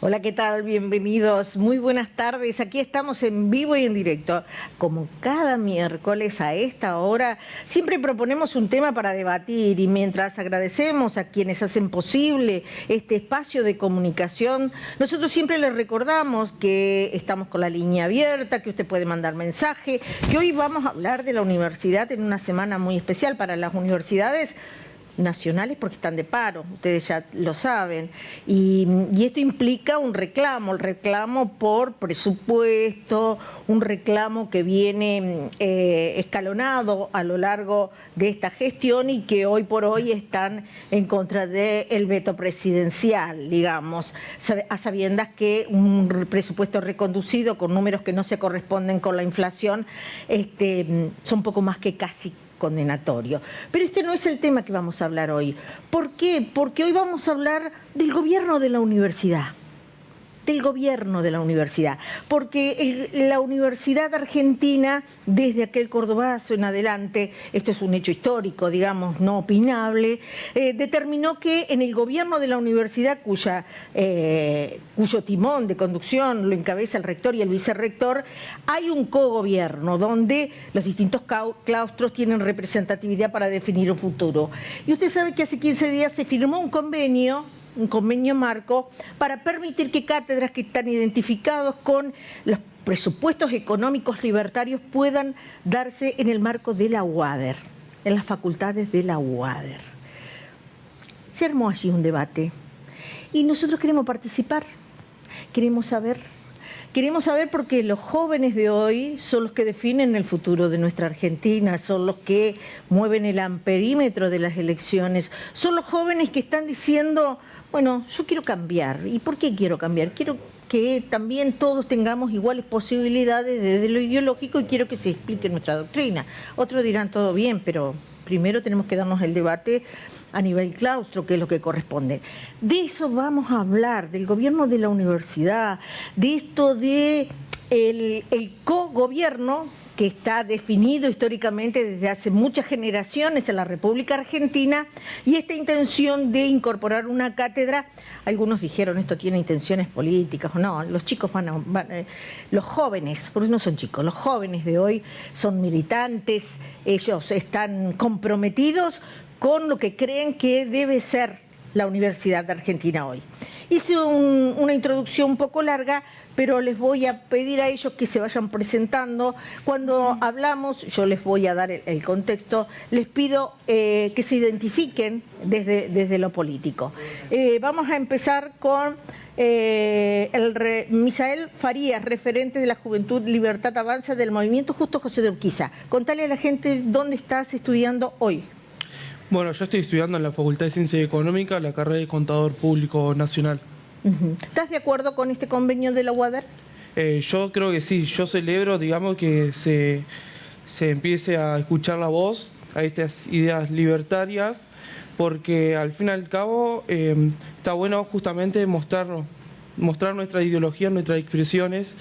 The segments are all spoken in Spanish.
Hola, ¿qué tal? Bienvenidos. Muy buenas tardes. Aquí estamos en vivo y en directo. Como cada miércoles a esta hora, siempre proponemos un tema para debatir y mientras agradecemos a quienes hacen posible este espacio de comunicación, nosotros siempre les recordamos que estamos con la línea abierta, que usted puede mandar mensaje, que hoy vamos a hablar de la universidad en una semana muy especial para las universidades nacionales porque están de paro, ustedes ya lo saben, y esto implica un reclamo, el reclamo por presupuesto, un reclamo que viene escalonado a lo largo de esta gestión y que hoy por hoy están en contra del veto presidencial, digamos, a sabiendas que un presupuesto reconducido con números que no se corresponden con la inflación son poco más que casi condenatorio. Pero este no es el tema que vamos a hablar hoy. ¿Por qué? Porque hoy vamos a hablar del gobierno de la universidad. Del gobierno de la universidad, porque la Universidad Argentina, desde aquel Cordobazo en adelante, esto es un hecho histórico, digamos, no opinable, determinó que en el gobierno de la universidad, cuyo timón de conducción lo encabeza el rector y el vicerrector, hay un cogobierno donde los distintos claustros tienen representatividad para definir un futuro. Y usted sabe que hace 15 días se firmó un convenio marco para permitir que cátedras que están identificados con los presupuestos económicos libertarios puedan darse en el marco de la UADER, en las facultades de la UADER. Se armó allí un debate y nosotros queremos participar, queremos saber porque los jóvenes de hoy son los que definen el futuro de nuestra Argentina, son los que mueven el amperímetro de las elecciones, son los jóvenes que están diciendo, bueno, yo quiero cambiar. ¿Y por qué quiero cambiar? Quiero que también todos tengamos iguales posibilidades desde lo ideológico y quiero que se explique nuestra doctrina. Otros dirán todo bien, pero primero tenemos que darnos el debate a nivel claustro, que es lo que corresponde. De eso vamos a hablar, del gobierno de la universidad, de esto de el cogobierno que está definido históricamente desde hace muchas generaciones en la República Argentina y esta intención de incorporar una cátedra. Algunos dijeron esto tiene intenciones políticas o no, los chicos los jóvenes, porque no son chicos, los jóvenes de hoy son militantes, ellos están comprometidos con lo que creen que debe ser la Universidad de Argentina hoy. Hice una introducción un poco larga, pero les voy a pedir a ellos que se vayan presentando. Cuando hablamos, yo les voy a dar el contexto, les pido que se identifiquen desde lo político. Vamos a empezar con Misael Farías, referente de la Juventud Libertad Avanza del Movimiento Justo José de Urquiza. Contale a la gente dónde estás estudiando hoy. Bueno, yo estoy estudiando en la Facultad de Ciencia Económica, la carrera de Contador Público Nacional. ¿Estás de acuerdo con este convenio de la UADER? Yo creo que sí, yo celebro, digamos, que se empiece a escuchar la voz a estas ideas libertarias, porque al fin y al cabo está bueno justamente mostrar nuestra ideología, nuestras expresiones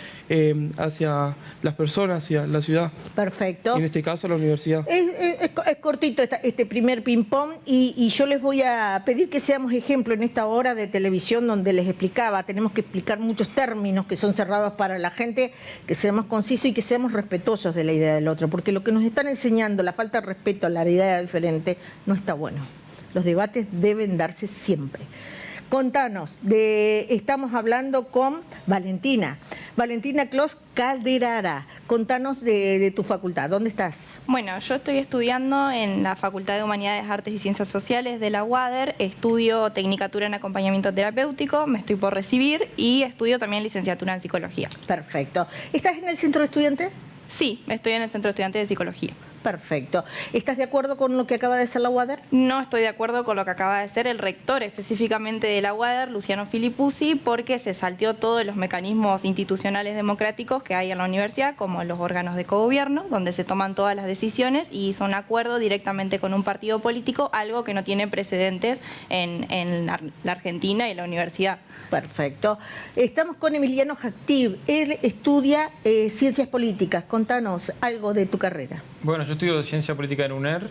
hacia las personas, hacia la ciudad. Perfecto. Y en este caso la universidad. Es cortito este primer ping-pong y yo les voy a pedir que seamos ejemplo en esta hora de televisión donde les explicaba, tenemos que explicar muchos términos que son cerrados para la gente, que seamos concisos y que seamos respetuosos de la idea del otro, porque lo que nos están enseñando, la falta de respeto a la idea diferente, no está bueno. Los debates deben darse siempre. Contanos, estamos hablando con Valentina Clos Calderara. Contanos de tu facultad, ¿dónde estás? Bueno, yo estoy estudiando en la Facultad de Humanidades, Artes y Ciencias Sociales de la UADER, estudio Tecnicatura en Acompañamiento Terapéutico, me estoy por recibir y estudio también Licenciatura en Psicología. Perfecto. ¿Estás en el centro de estudiantes? Sí, estoy en el Centro de Estudiantes de Psicología. Perfecto. ¿Estás de acuerdo con lo que acaba de hacer la UADER? No estoy de acuerdo con lo que acaba de hacer el rector específicamente de la UADER, Luciano Filipuzzi, porque se salteó todos los mecanismos institucionales democráticos que hay en la universidad, como los órganos de cogobierno, donde se toman todas las decisiones y hizo un acuerdo directamente con un partido político, algo que no tiene precedentes en la Argentina y la universidad. Perfecto. Estamos con Emiliano Jactiv. Él estudia Ciencias Políticas. Contanos algo de tu carrera. Bueno, yo estudio Ciencia Política en UNER.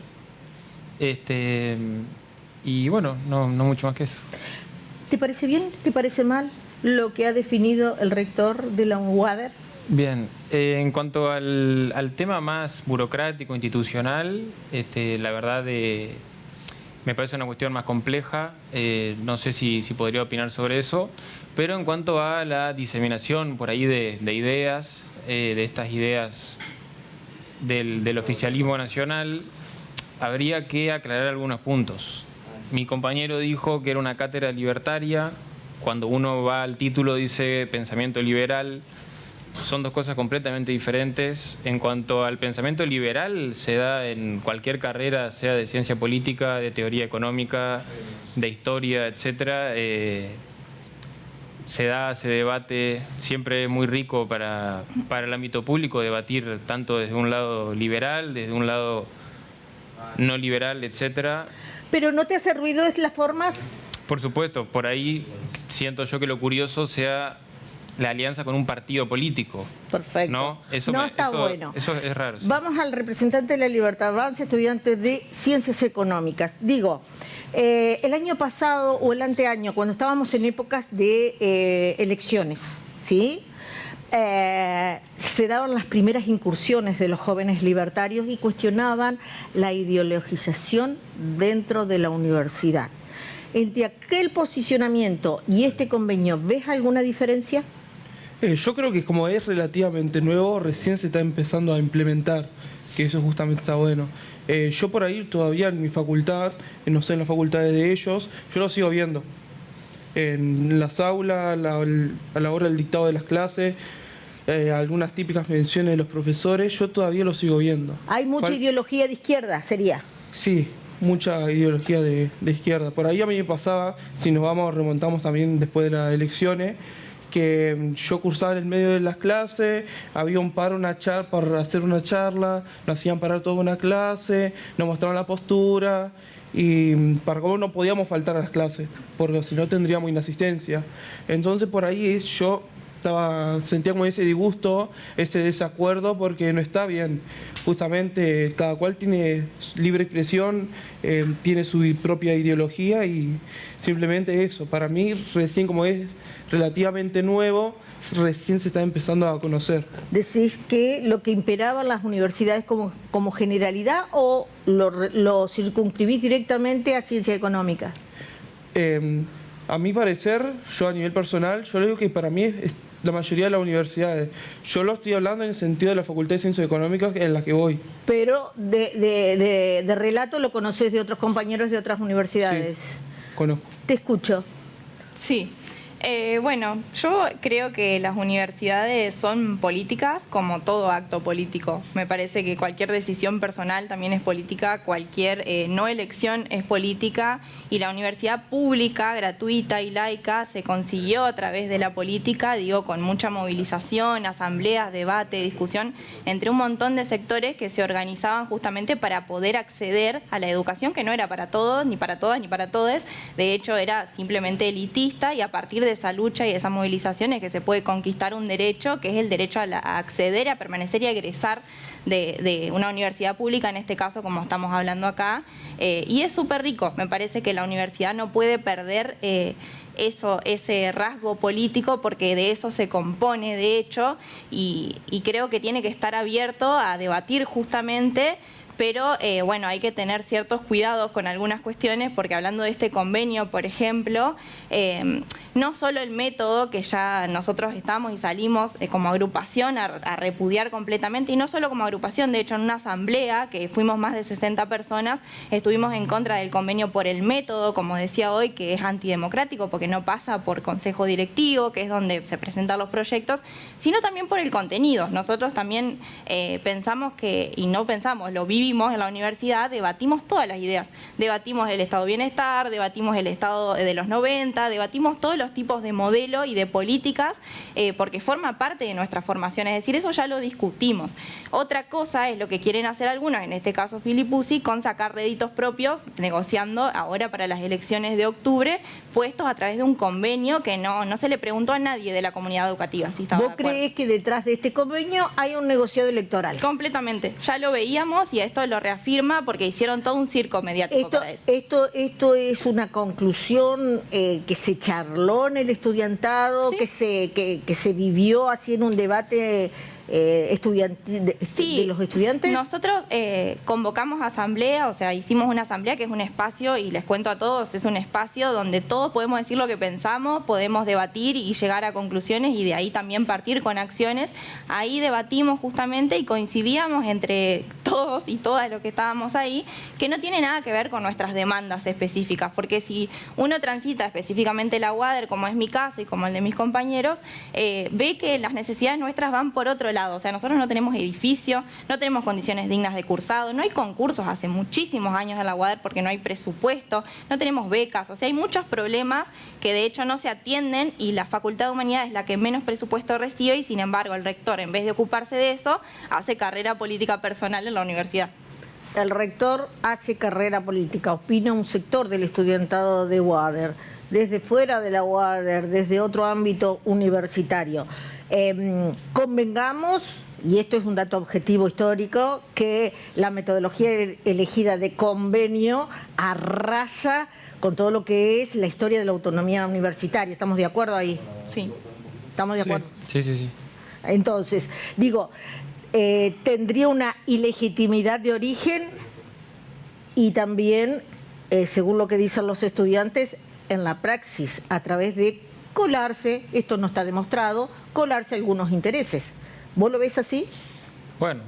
Y bueno, no mucho más que eso. ¿Te parece bien? ¿Te parece mal? lo que ha definido el rector de la UADER? Bien, en cuanto al tema más burocrático, institucional, la verdad me parece una cuestión más compleja, no sé si podría opinar sobre eso, pero en cuanto a la diseminación por ahí de ideas, de estas ideas del oficialismo nacional, habría que aclarar algunos puntos. Mi compañero dijo que era una cátedra libertaria. Cuando uno va al título dice pensamiento liberal. Son dos cosas completamente diferentes. En cuanto al pensamiento liberal, se da en cualquier carrera, sea de ciencia política, de teoría económica, de historia, etcétera. Se debate, siempre es muy rico para el ámbito público debatir tanto desde un lado liberal, desde un lado no liberal, etcétera. ¿Pero no te hace ruido es las formas? Por supuesto, por ahí siento yo que lo curioso sea la alianza con un partido político. Perfecto. ¿No? Eso bueno. Eso es raro. Sí. Vamos al representante de la Libertad Avanza, estudiante de Ciencias Económicas. Digo, el año pasado o el anteaño, cuando estábamos en épocas de elecciones, ¿sí? Se daban las primeras incursiones de los jóvenes libertarios y cuestionaban la ideologización dentro de la universidad. Entre aquel posicionamiento y este convenio, ¿ves alguna diferencia? Yo creo que como es relativamente nuevo, recién se está empezando a implementar, que eso justamente está bueno. Yo por ahí todavía en mi facultad, no sé, en las facultades de ellos, yo lo sigo viendo. En las aulas, a la hora del dictado de las clases, algunas típicas menciones de los profesores, yo todavía lo sigo viendo. ¿Hay mucha ideología de izquierda, sería? Sí, mucha ideología de izquierda. Por ahí a mí me pasaba, si nos remontamos también después de las elecciones, que yo cursaba en el medio de las clases, había un paro, para hacer una charla, nos hacían parar toda una clase, nos mostraban la postura y para cómo no podíamos faltar a las clases, porque si no tendríamos inasistencia. Entonces por ahí yo sentía como ese disgusto, ese desacuerdo, porque no está bien. Justamente cada cual tiene libre expresión, tiene su propia ideología y simplemente eso. Para mí recién como es relativamente nuevo, recién se está empezando a conocer. ¿Decís que lo que imperaba en las universidades como generalidad o lo circunscribís directamente a ciencia económica? A mi parecer, yo a nivel personal, yo digo que para mí es la mayoría de las universidades. Yo lo estoy hablando en el sentido de la Facultad de Ciencias Económicas en la que voy. Pero de relato lo conoces de otros compañeros de otras universidades. Sí, conozco. Te escucho. Sí. Bueno, yo creo que las universidades son políticas como todo acto político. Me parece que cualquier decisión personal también es política, cualquier no elección es política y la universidad pública, gratuita y laica se consiguió a través de la política, digo, con mucha movilización, asambleas, debate, discusión entre un montón de sectores que se organizaban justamente para poder acceder a la educación que no era para todos, ni para todas, ni para todes. De hecho, era simplemente elitista y a partir de esa lucha y esa movilización es que se puede conquistar un derecho, que es el derecho a acceder, a permanecer y a egresar de una universidad pública, en este caso como estamos hablando acá, y es súper rico. Me parece que la universidad no puede perder ese rasgo político porque de eso se compone de hecho y creo que tiene que estar abierto a debatir justamente. Pero bueno, hay que tener ciertos cuidados con algunas cuestiones porque hablando de este convenio, por ejemplo, no solo el método que ya nosotros estamos y salimos como agrupación a repudiar completamente, y no solo como agrupación, de hecho en una asamblea que fuimos más de 60 personas, estuvimos en contra del convenio por el método, como decía hoy, que es antidemocrático porque no pasa por consejo directivo, que es donde se presentan los proyectos, sino también por el contenido. Nosotros también pensamos que, y no pensamos, lo vivimos en la universidad, debatimos todas las ideas. Debatimos el estado de bienestar, debatimos el estado de los 90, debatimos todos los tipos de modelo y de políticas porque forma parte de nuestra formación. Es decir, eso ya lo discutimos. Otra cosa es lo que quieren hacer algunos, en este caso Filipuzzi, con sacar réditos propios, negociando ahora para las elecciones de octubre, puestos a través de un convenio que no se le preguntó a nadie de la comunidad educativa si estaba de ¿Vos acuerdo. creés que detrás de este convenio hay un negociado electoral? Completamente. Ya lo veíamos y esto lo reafirma porque hicieron todo un circo mediático para eso. Esto es una conclusión que se charló en el estudiantado, ¿Sí? que se vivió así en un debate estudiantil de los estudiantes. Nosotros convocamos asamblea, o sea, hicimos una asamblea que es un espacio, y les cuento a todos, es un espacio donde todos podemos decir lo que pensamos, podemos debatir y llegar a conclusiones, y de ahí también partir con acciones. Ahí debatimos justamente y coincidíamos entre todos y todas los que estábamos ahí, que no tiene nada que ver con nuestras demandas específicas, porque si uno transita específicamente la UADER, como es mi caso y como el de mis compañeros, ve que las necesidades nuestras van por otro lado. O sea, nosotros no tenemos edificio, no tenemos condiciones dignas de cursado, no hay concursos hace muchísimos años en la UADER porque no hay presupuesto, no tenemos becas, o sea, hay muchos problemas que de hecho no se atienden, y la Facultad de Humanidades es la que menos presupuesto recibe, y sin embargo el rector, en vez de ocuparse de eso, hace carrera política personal en la universidad. El rector hace carrera política, opina un sector del estudiantado de UADER, desde fuera de la UADER, desde otro ámbito universitario. Convengamos, y esto es un dato objetivo histórico, que la metodología elegida de convenio arrasa con todo lo que es la historia de la autonomía universitaria. ¿Estamos de acuerdo ahí? Sí. ¿Estamos de acuerdo? Sí. Entonces, digo, tendría una ilegitimidad de origen, y también, según lo que dicen los estudiantes, en la praxis, a través de colarse, esto no está demostrado, colarse algunos intereses. ¿Vos lo ves así? Bueno,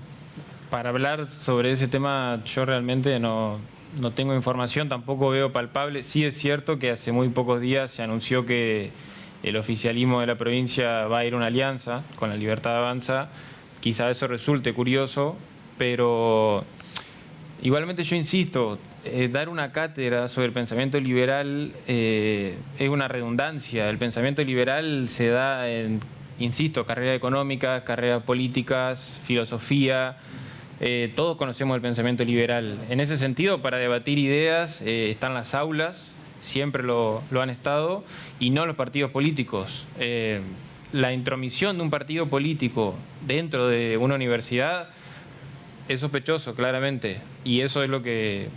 para hablar sobre ese tema yo realmente no tengo información, tampoco veo palpable. Sí es cierto que hace muy pocos días se anunció que el oficialismo de la provincia va a ir a una alianza con la Libertad Avanza. Quizá eso resulte curioso, pero igualmente yo insisto, dar una cátedra sobre el pensamiento liberal es una redundancia. El pensamiento liberal se da en, insisto, carreras económicas, carreras políticas, filosofía. Todos conocemos el pensamiento liberal. En ese sentido, para debatir ideas están las aulas, siempre lo han estado, y no los partidos políticos. La intromisión de un partido político dentro de una universidad es sospechoso, claramente, y eso es lo que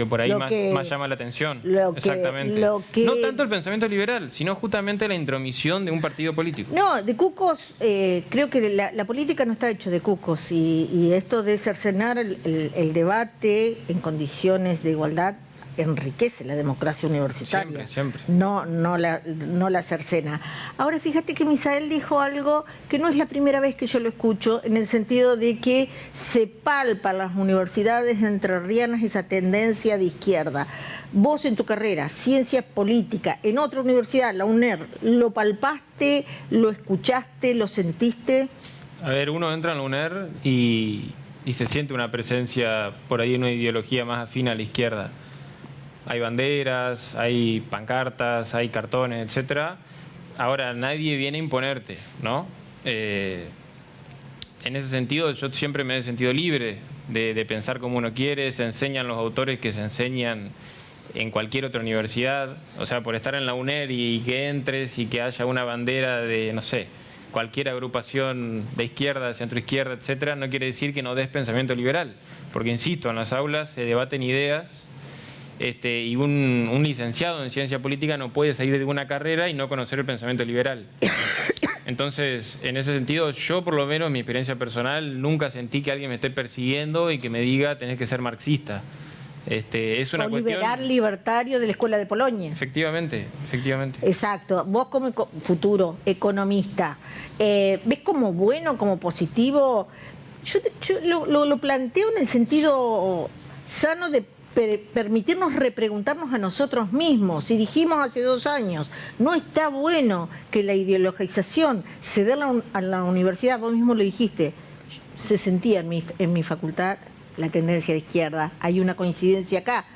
por ahí más llama la atención. Exactamente. No tanto el pensamiento liberal, sino justamente la intromisión de un partido político. No, de cucos, creo que la política no está hecho de cucos, y esto de cercenar el debate en condiciones de igualdad enriquece la democracia universitaria. Siempre. No la cercena. Ahora fíjate que Misael dijo algo que no es la primera vez que yo lo escucho, en el sentido de que se palpa en las universidades entrerrianas esa tendencia de izquierda. Vos en tu carrera, ciencias políticas, en otra universidad, la UNER, ¿lo palpaste, lo escuchaste, lo sentiste? A ver, uno entra en la UNER y se siente una presencia por ahí, una ideología más afín a la izquierda. Hay banderas, hay pancartas, hay cartones, etcétera. Ahora, nadie viene a imponerte, ¿no? En ese sentido, yo siempre me he sentido libre de pensar como uno quiere. Se enseñan los autores que se enseñan en cualquier otra universidad. O sea, por estar en la UNER y que entres y que haya una bandera de, no sé, cualquier agrupación de izquierda, centroizquierda, etcétera, no quiere decir que no des pensamiento liberal. Porque, insisto, en las aulas se debaten ideas. Y un licenciado en ciencia política no puede salir de una carrera y no conocer el pensamiento liberal. Entonces, en ese sentido, yo por lo menos, en mi experiencia personal, nunca sentí que alguien me esté persiguiendo y que me diga tenés que ser marxista. Es una cuestión... liberal libertario de la Escuela de Polonia. Efectivamente. Exacto. Vos como futuro economista, ¿ves como bueno, como positivo? Yo lo planteo en el sentido sano de permitirnos repreguntarnos a nosotros mismos. Si dijimos hace 2 años, no está bueno que la ideologización se dé a la universidad, vos mismo lo dijiste, se sentía en mi facultad la tendencia de izquierda, hay una coincidencia acá,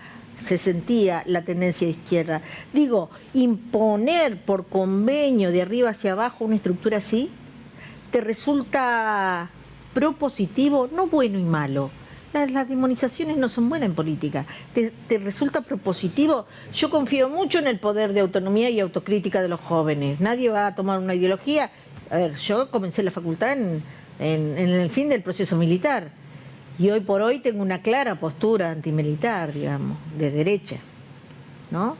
se sentía la tendencia de izquierda. Digo, imponer por convenio de arriba hacia abajo una estructura así, ¿te resulta propositivo? No bueno y malo. Las demonizaciones no son buenas en política. ¿Te resulta propositivo? Yo confío mucho en el poder de autonomía y autocrítica de los jóvenes. Nadie va a tomar una ideología. A ver, yo comencé la facultad en el fin del proceso militar. Y hoy por hoy tengo una clara postura antimilitar, digamos, de derecha, ¿no?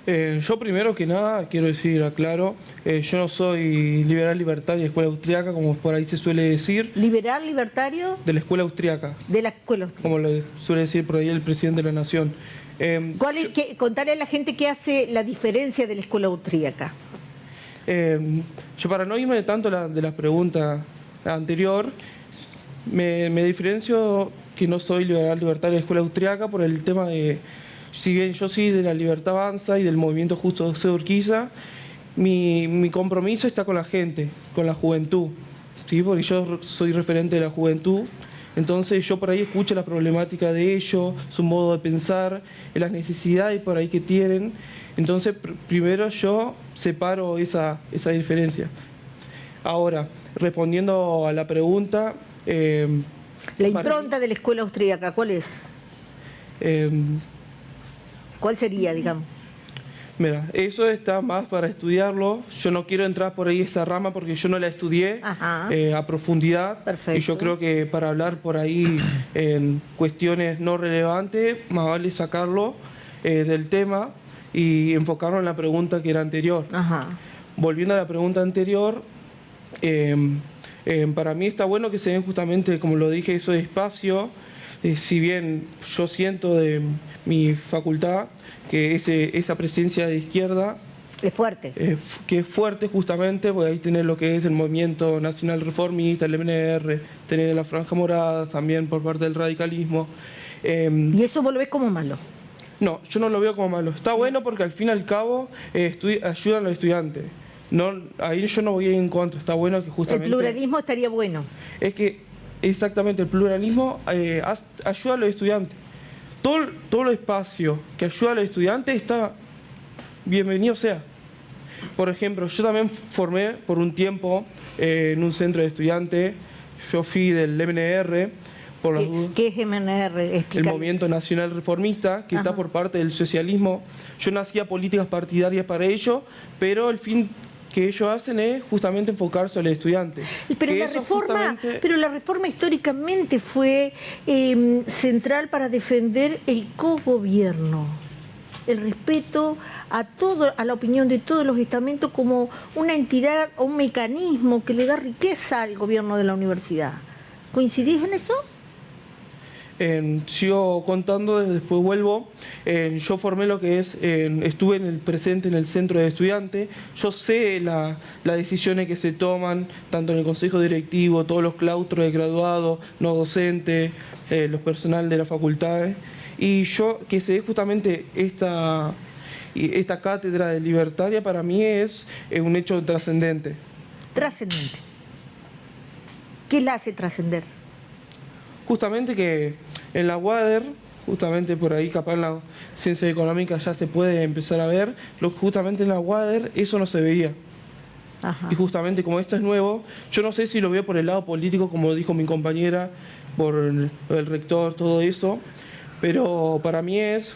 Yo primero que nada quiero decir, aclaro, yo no soy liberal libertario de escuela austriaca, como por ahí se suele decir, Liberal, libertario, de la escuela austriaca, de la escuela austríaca. como le suele decir por ahí el presidente de la Nación. Contarle a la gente qué hace la diferencia de la escuela austríaca. Yo para no irme tanto de la pregunta anterior, me diferencio que no soy liberal libertario de escuela austriaca por el tema de, si bien yo soy de la Libertad Avanza y del movimiento Justo José Urquiza, mi compromiso está con la gente, con la juventud, ¿sí? Porque yo soy referente de la juventud. Entonces yo por ahí escucho la problemática de ellos, su modo de pensar, las necesidades por ahí que tienen. Entonces primero yo separo esa diferencia. Ahora, respondiendo a la pregunta... La impronta de la escuela austríaca, ¿cuál es? ¿Cuál sería, digamos? Mira, eso está más para estudiarlo. Yo no quiero entrar por ahí esta rama porque yo no la estudié a profundidad. Perfecto. Y yo creo que para hablar por ahí en cuestiones no relevantes, más vale sacarlo del tema y enfocarlo en la pregunta que era anterior. Ajá. Volviendo a la pregunta anterior, para mí está bueno que se den justamente, como lo dije, esos espacios. Si bien yo siento de mi facultad que esa presencia de izquierda es fuerte. Que es fuerte justamente, porque ahí tenés lo que es el Movimiento Nacional Reformista, el MNR, tenés la Franja Morada también por parte del radicalismo. ¿Y eso vos lo ves como malo? No, yo no lo veo como malo. Está bueno porque al fin y al cabo ayudan a los estudiantes. No, ahí yo no voy a ir en contra, está bueno que justamente... El pluralismo estaría bueno. Es que exactamente el pluralismo ayuda a los estudiantes. Todo el espacio que ayuda a los estudiantes está bienvenido sea. Por ejemplo, yo también formé por un tiempo en un centro de estudiantes. Yo fui del MNR. ¿Qué es MNR? El Movimiento Nacional Reformista, que está por parte del socialismo. Yo no hacía políticas partidarias para ello, pero el fin que ellos hacen es justamente enfocarse al estudiante. Pero la reforma históricamente fue central para defender el cogobierno, el respeto a la opinión de todos los estamentos como una entidad o un mecanismo que le da riqueza al gobierno de la universidad. ¿Coincidís en eso? Sigo contando, después vuelvo. Yo formé lo que es, estuve presente en el centro de estudiantes. Yo sé las decisiones que se toman, tanto en el consejo directivo, todos los claustros de graduados, no docentes, los personal de las facultades. Y yo que sé justamente esta cátedra de libertaria para mí es un hecho trascendente. Trascendente. ¿Qué la hace trascender? Justamente que en la UADER, justamente por ahí capaz en la ciencia económica ya se puede empezar a ver, justamente en la UADER eso no se veía. Ajá. Y justamente como esto es nuevo, yo no sé si lo veo por el lado político, como dijo mi compañera, por el rector, todo eso, pero para mí es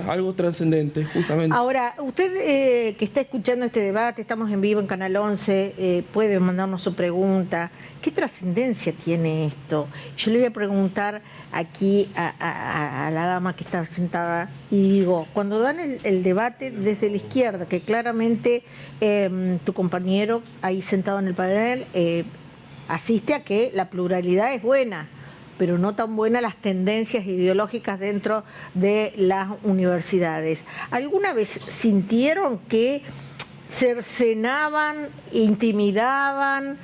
algo trascendente, justamente. Ahora, usted que está escuchando este debate, estamos en vivo en Canal 11, puede mandarnos su pregunta. ¿Qué trascendencia tiene esto? Yo le voy a preguntar aquí a la dama que está sentada y digo, cuando dan el debate desde la izquierda, que claramente tu compañero ahí sentado en el panel asiste a que la pluralidad es buena, pero no tan buenas las tendencias ideológicas dentro de las universidades. ¿Alguna vez sintieron que cercenaban, intimidaban,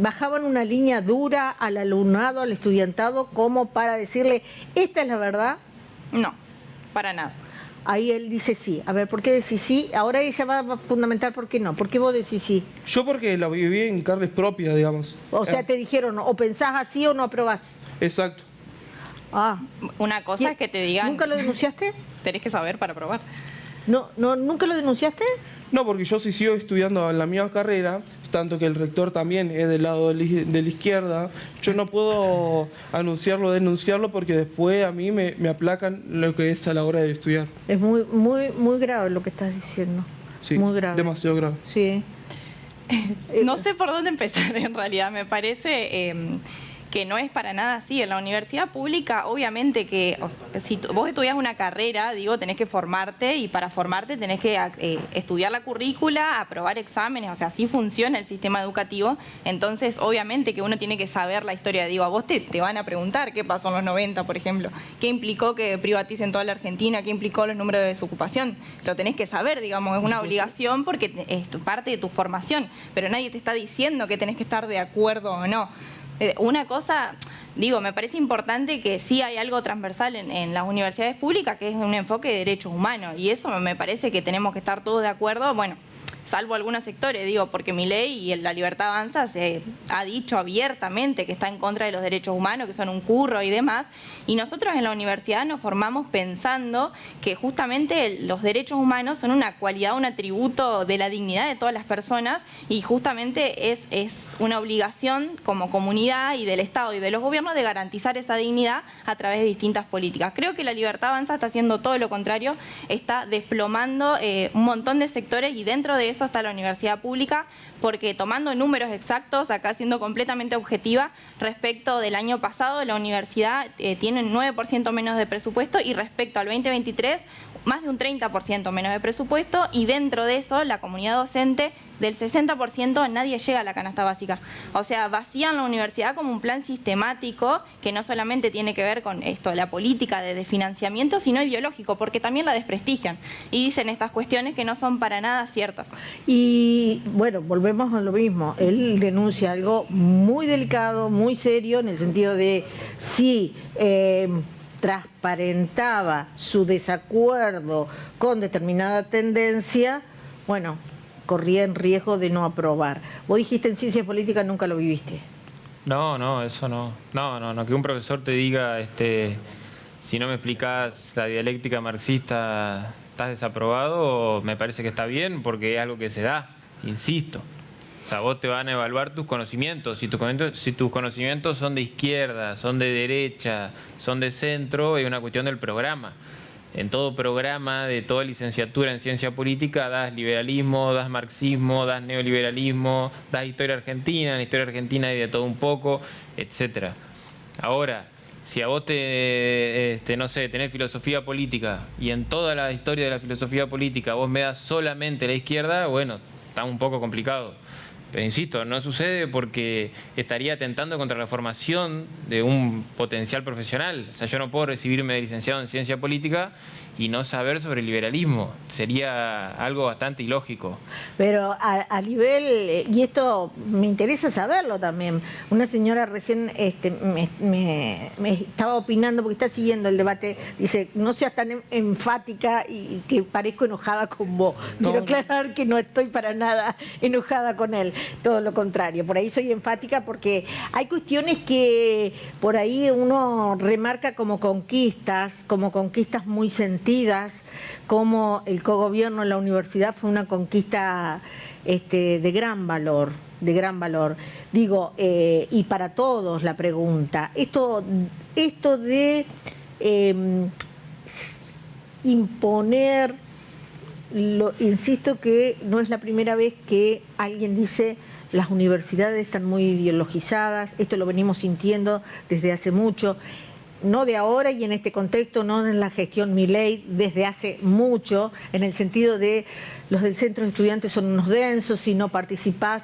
bajaban una línea dura al alumnado, al estudiantado, como para decirle, esta es la verdad? No, para nada. Ahí él dice sí. A ver, ¿por qué decís sí? Ahora ella va a fundamentar por qué no. ¿Por qué vos decís sí? Yo porque la viví en carnes propias, digamos. O sea, te dijeron, o pensás así o no aprobás. Exacto. Ah. Una cosa es que te digan... ¿Nunca lo denunciaste? Tenés que saber para probar. No, ¿nunca lo denunciaste? No, porque yo sí sigo estudiando en la misma carrera, tanto que el rector también es del lado de la izquierda. Yo no puedo denunciarlo, porque después a mí me aplacan lo que es a la hora de estudiar. Es muy grave lo que estás diciendo. Sí, muy grave. Demasiado grave. Sí. No sé por dónde empezar en realidad. Me parece que no es para nada así. En la universidad pública, obviamente que si vos estudias una carrera, digo, tenés que formarte, y para formarte tenés que estudiar la currícula, aprobar exámenes, o sea, así funciona el sistema educativo. Entonces, obviamente que uno tiene que saber la historia. Digo, a vos te van a preguntar qué pasó en los 90, por ejemplo, qué implicó que privaticen toda la Argentina, qué implicó los números de desocupación. Lo tenés que saber, digamos, es una obligación porque es parte de tu formación, pero nadie te está diciendo que tenés que estar de acuerdo o no. Una cosa, digo, me parece importante que sí hay algo transversal en las universidades públicas, que es un enfoque de derechos humanos, y eso me parece que tenemos que estar todos de acuerdo, bueno, salvo algunos sectores, digo, porque Milei y La Libertad Avanza se ha dicho abiertamente que está en contra de los derechos humanos, que son un curro y demás, y nosotros en la universidad nos formamos pensando que justamente los derechos humanos son una cualidad, un atributo de la dignidad de todas las personas, y justamente es una obligación como comunidad y del Estado y de los gobiernos de garantizar esa dignidad a través de distintas políticas. Creo que La Libertad Avanza está haciendo todo lo contrario, está desplomando un montón de sectores, y dentro de eso está la universidad pública, porque tomando números exactos, acá siendo completamente objetiva, respecto del año pasado, la universidad tiene un 9% menos de presupuesto, y respecto al 2023, más de un 30% menos de presupuesto, y dentro de eso, la comunidad docente, del 60% nadie llega a la canasta básica. O sea, vacían la universidad como un plan sistemático que no solamente tiene que ver con esto, la política de financiamiento, sino ideológico, porque también la desprestigian y dicen estas cuestiones que no son para nada ciertas. Y bueno, volvemos a lo mismo. Él denuncia algo muy delicado, muy serio, en el sentido de si transparentaba su desacuerdo con determinada tendencia, bueno, corría en riesgo de no aprobar. Vos dijiste en ciencias políticas, nunca lo viviste. No, eso no. No, que un profesor te diga, si no me explicás la dialéctica marxista, estás desaprobado, me parece que está bien, porque es algo que se da, insisto. O sea, vos te van a evaluar tus conocimientos. Si tus conocimientos son de izquierda, son de derecha, son de centro, es una cuestión del programa. En todo programa de toda licenciatura en ciencia política das liberalismo, das marxismo, das neoliberalismo, das historia argentina, en la historia argentina hay de todo un poco, etcétera. Ahora, si a vos no sé, tenés filosofía política y en toda la historia de la filosofía política vos me das solamente la izquierda, bueno, está un poco complicado. Pero insisto, no sucede porque estaría atentando contra la formación de un potencial profesional. O sea, yo no puedo recibirme de licenciado en ciencia política y no saber sobre el liberalismo. Sería algo bastante ilógico. Pero a nivel, y esto me interesa saberlo también, una señora recién me estaba opinando, porque está siguiendo el debate, dice, no seas tan enfática y que parezco enojada con vos. Quiero aclarar que no estoy para nada enojada con él, todo lo contrario. Por ahí soy enfática porque hay cuestiones que por ahí uno remarca como conquistas muy sentidas, como el cogobierno en la universidad fue una conquista de gran valor, Digo, y para todos la pregunta, esto de imponer, insisto que no es la primera vez que alguien dice las universidades están muy ideologizadas, esto lo venimos sintiendo desde hace mucho. No de ahora y en este contexto, no en la gestión Milei, desde hace mucho, en el sentido de los del centro de estudiantes son unos densos, si no participás,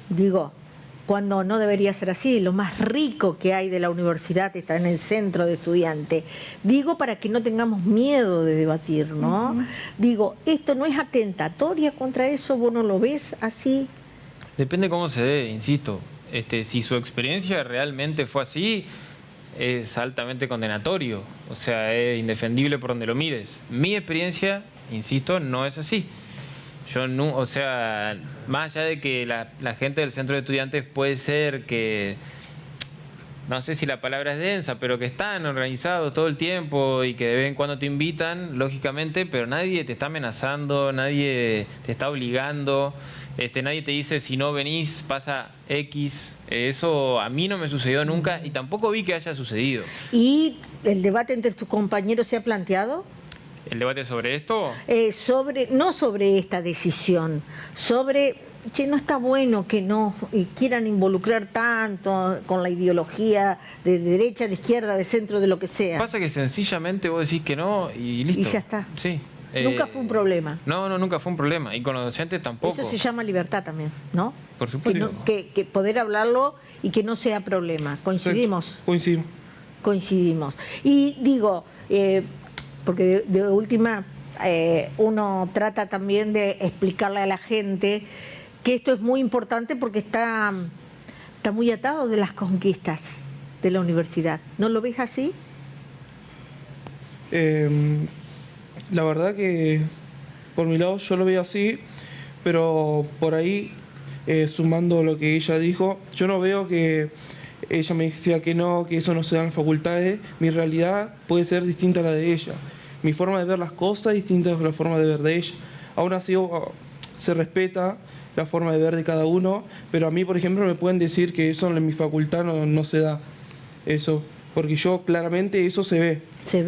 digo, cuando no debería ser así, lo más rico que hay de la universidad está en el centro de estudiantes. Digo, para que no tengamos miedo de debatir, ¿no? Digo, esto no es atentatoria contra eso, ¿vos no lo ves así? Depende cómo se dé, insisto. Si su experiencia realmente fue así, es altamente condenatorio, o sea, es indefendible por donde lo mires. Mi experiencia, insisto, no es así. Yo no, o sea, más allá de que la gente del centro de estudiantes puede ser que, no sé si la palabra es densa, pero que están organizados todo el tiempo y que de vez en cuando te invitan, lógicamente, pero nadie te está amenazando, nadie te está obligando. Nadie te dice si no venís pasa X. Eso a mí no me sucedió nunca y tampoco vi que haya sucedido. ¿Y el debate entre tus compañeros se ha planteado? ¿El debate sobre esto? No sobre esta decisión, sobre che, no está bueno que no quieran involucrar tanto con la ideología de derecha, de izquierda, de centro, de lo que sea. Pasa que sencillamente vos decís que no y listo. Y ya está. Sí. Nunca fue un problema. No, nunca fue un problema. Y con los docentes tampoco. Eso se llama libertad también, ¿no? Por supuesto. Que poder hablarlo y que no sea problema. ¿Coincidimos? Coincidimos. Coincidimos. Y digo, porque de última uno trata también de explicarle a la gente que esto es muy importante porque está muy atado de las conquistas de la universidad. ¿No lo ves así? La verdad que por mi lado yo lo veo así, pero por ahí, sumando lo que ella dijo, yo no veo que ella me decía que no, que eso no se da en facultades. Mi realidad puede ser distinta a la de ella. Mi forma de ver las cosas es distinta a la forma de ver de ella. Aún así se respeta la forma de ver de cada uno, pero a mí, por ejemplo, me pueden decir que eso en mi facultad no se da. Eso, porque yo claramente eso se ve.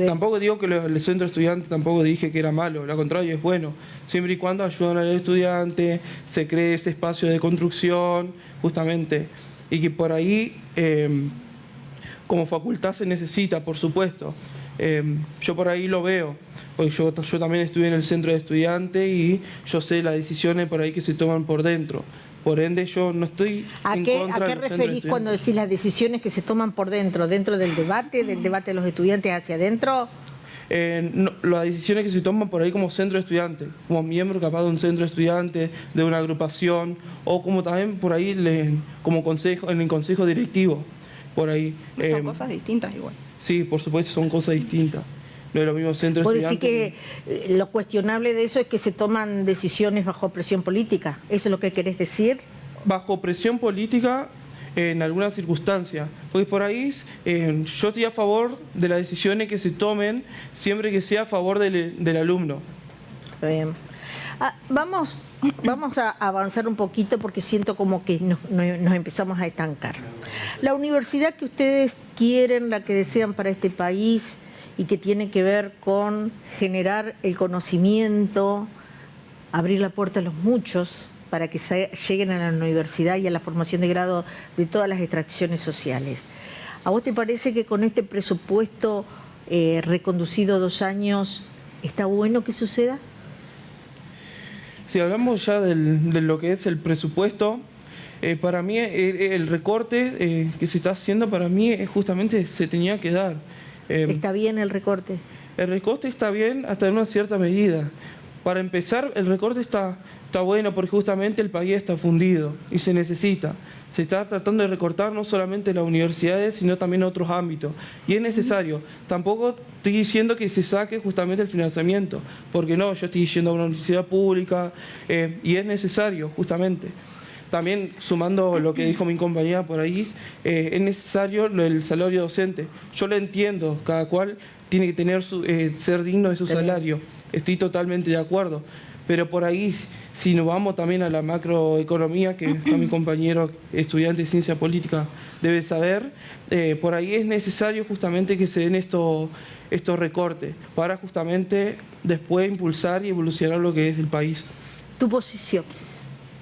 Tampoco digo que el centro estudiante, tampoco dije que era malo, al contrario, es bueno, siempre y cuando ayudan al estudiante, se cree ese espacio de construcción, justamente, y que por ahí, como facultad se necesita, por supuesto. Yo por ahí lo veo, porque yo también estuve en el centro de estudiantes y yo sé las decisiones por ahí que se toman por dentro. Por ende, yo no estoy en contra ¿A qué referís cuando decís las decisiones que se toman por dentro? ¿Dentro del debate de los estudiantes hacia adentro? No, las decisiones que se toman por ahí como centro de estudiantes, como miembro capaz de un centro de estudiantes, de una agrupación, o como también por ahí como consejo, en el consejo directivo, por ahí. Son cosas distintas igual. Sí, por supuesto, son cosas distintas. No es lo mismo centro de ¿Vos estudiantes. decís que lo cuestionable de eso es que se toman decisiones bajo presión política? ¿Eso es lo que querés decir? Bajo presión política en algunas circunstancias. Porque por ahí yo estoy a favor de las decisiones que se tomen siempre que sea a favor del alumno. Bien. Vamos a avanzar un poquito porque siento como que nos empezamos a estancar. La universidad que ustedes quieren, la que desean para este país y que tiene que ver con generar el conocimiento, abrir la puerta a los muchos para que lleguen a la universidad y a la formación de grado de todas las extracciones sociales. ¿A vos te parece que con este presupuesto reconducido 2 años está bueno que suceda? Si hablamos ya de lo que es el presupuesto, para mí el recorte que se está haciendo, para mí justamente se tenía que dar. ¿Está bien el recorte? El recorte está bien hasta en una cierta medida. Para empezar, el recorte está bueno porque justamente el país está fundido y se necesita. Se está tratando de recortar no solamente las universidades, sino también otros ámbitos. Y es necesario. Tampoco estoy diciendo que se saque justamente el financiamiento, porque no, yo estoy yendo a una universidad pública y es necesario, justamente. También, sumando lo que dijo mi compañera por ahí, es necesario el salario docente. Yo lo entiendo, cada cual tiene que tener ser digno de su salario. Estoy totalmente de acuerdo. Pero por ahí, si nos vamos también a la macroeconomía, que mi compañero estudiante de ciencia política debe saber, por ahí es necesario justamente que se den estos recortes para justamente después impulsar y evolucionar lo que es el país. ¿Tu posición?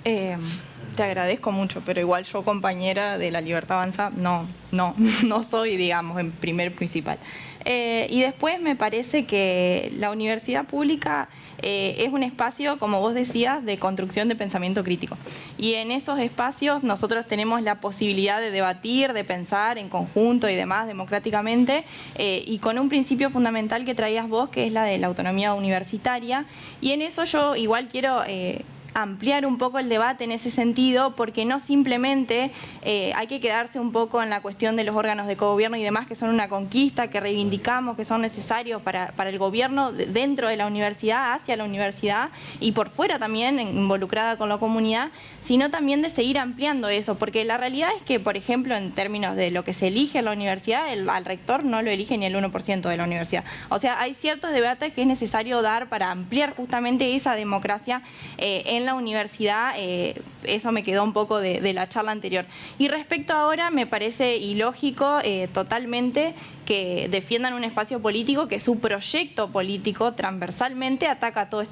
Te agradezco mucho, pero igual yo, compañera de La Libertad Avanza, no soy, digamos, en primer principal. Y después me parece que la universidad pública es un espacio, como vos decías, de construcción de pensamiento crítico. Y en esos espacios nosotros tenemos la posibilidad de debatir, de pensar en conjunto y demás democráticamente, y con un principio fundamental que traías vos, que es la de la autonomía universitaria. Y en eso yo igual quiero ampliar un poco el debate en ese sentido, porque no simplemente hay que quedarse un poco en la cuestión de los órganos de cogobierno y demás, que son una conquista, que reivindicamos, que son necesarios para el gobierno dentro de la universidad, hacia la universidad y por fuera también, involucrada con la comunidad, sino también de seguir ampliando eso, porque la realidad es que, por ejemplo, en términos de lo que se elige en la universidad, al rector no lo elige ni el 1% de la universidad. O sea, hay ciertos debates que es necesario dar para ampliar justamente esa democracia en la universidad. Eso me quedó un poco de la charla anterior. Y respecto ahora, me parece ilógico totalmente que defiendan un espacio político que su proyecto político transversalmente ataca a todos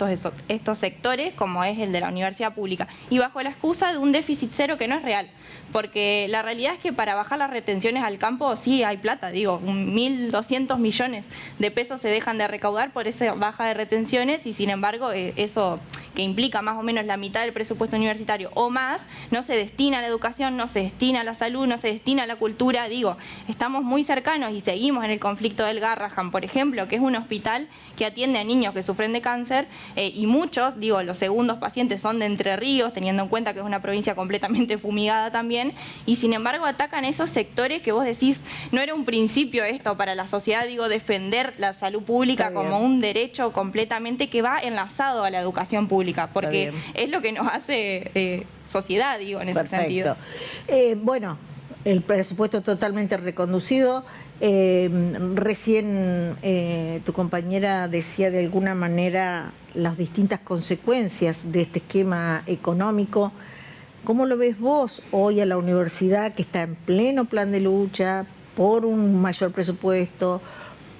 estos sectores, como es el de la universidad pública, y bajo la excusa de un déficit cero que no es real. Porque la realidad es que para bajar las retenciones al campo sí hay plata, digo, 1.200 millones de pesos se dejan de recaudar por esa baja de retenciones y sin embargo eso que implica más o menos la mitad del presupuesto universitario o más, no se destina a la educación, no se destina a la salud, no se destina a la cultura, digo, estamos muy cercanos y seguimos en el conflicto del Garrahan, por ejemplo, que es un hospital que atiende a niños que sufren de cáncer y muchos, digo, los segundos pacientes son de Entre Ríos, teniendo en cuenta que es una provincia completamente fumigada también, y sin embargo atacan esos sectores que vos decís, no era un principio esto para la sociedad, digo, defender la salud pública como un derecho completamente que va enlazado a la educación pública, porque es lo que nos hace sociedad, digo, en ese sentido. Bueno, el presupuesto totalmente reconducido. Recién tu compañera decía de alguna manera las distintas consecuencias de este esquema económico. ¿Cómo lo ves vos hoy a la universidad que está en pleno plan de lucha por un mayor presupuesto,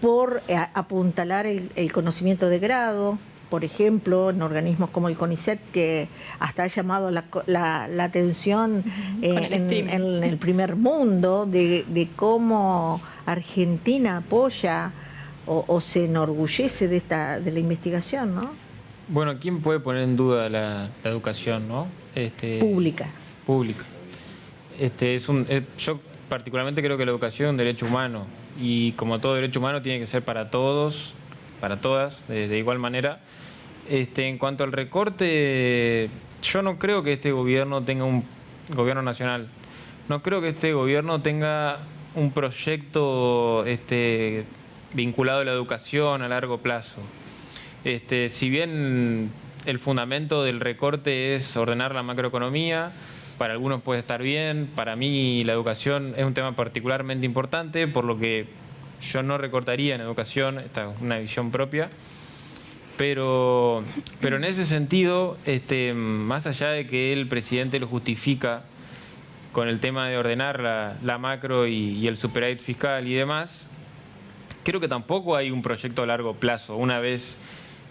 por apuntalar el conocimiento de grado, por ejemplo, en organismos como el CONICET, que hasta ha llamado la atención en el primer mundo de cómo Argentina apoya o se enorgullece de la investigación, ¿no? Bueno, ¿quién puede poner en duda la educación, no? Pública. Pública. Yo particularmente creo que la educación es un derecho humano y como todo derecho humano tiene que ser para todos, para todas, de igual manera. En cuanto al recorte, yo no creo que este gobierno tenga un gobierno nacional. No creo que este gobierno tenga un proyecto vinculado a la educación a largo plazo. Si bien el fundamento del recorte es ordenar la macroeconomía, para algunos puede estar bien, para mí la educación es un tema particularmente importante, por lo que yo no recortaría en educación, esta es una visión propia. Pero en ese sentido, más allá de que el presidente lo justifica con el tema de ordenar la macro y el superávit fiscal y demás, creo que tampoco hay un proyecto a largo plazo. Una vez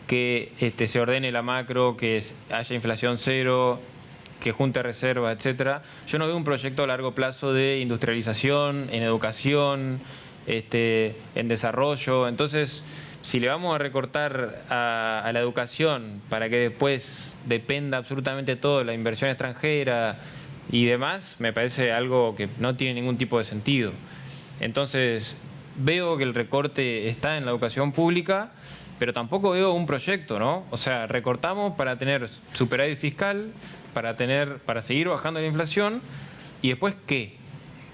que se ordene la macro, que haya inflación cero, que junte reservas, etcétera, yo no veo un proyecto a largo plazo de industrialización, en educación, en desarrollo. Entonces, si le vamos a recortar a la educación para que después dependa absolutamente todo de la inversión extranjera y demás, me parece algo que no tiene ningún tipo de sentido. Entonces, veo que el recorte está en la educación pública, pero tampoco veo un proyecto, ¿no? O sea, recortamos para tener superávit fiscal, para seguir bajando la inflación, y después, ¿qué?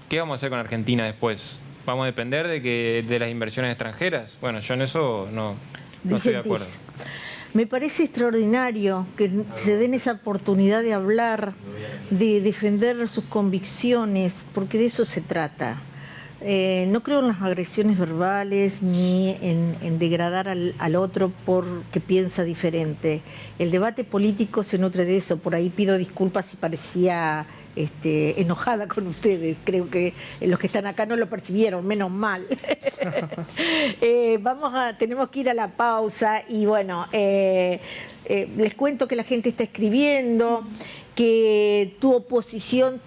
¿Qué vamos a hacer con Argentina después? ¿Vamos a depender de las inversiones extranjeras? Bueno, yo en eso no estoy de acuerdo. Me parece extraordinario que se den esa oportunidad de hablar, de defender sus convicciones, porque de eso se trata. No creo en las agresiones verbales ni en degradar al otro porque piensa diferente. El debate político se nutre de eso. Por ahí pido disculpas si parecía enojada con ustedes. Creo que los que están acá no lo percibieron, menos mal. Tenemos que ir a la pausa y bueno, les cuento que la gente está escribiendo, que tu posición,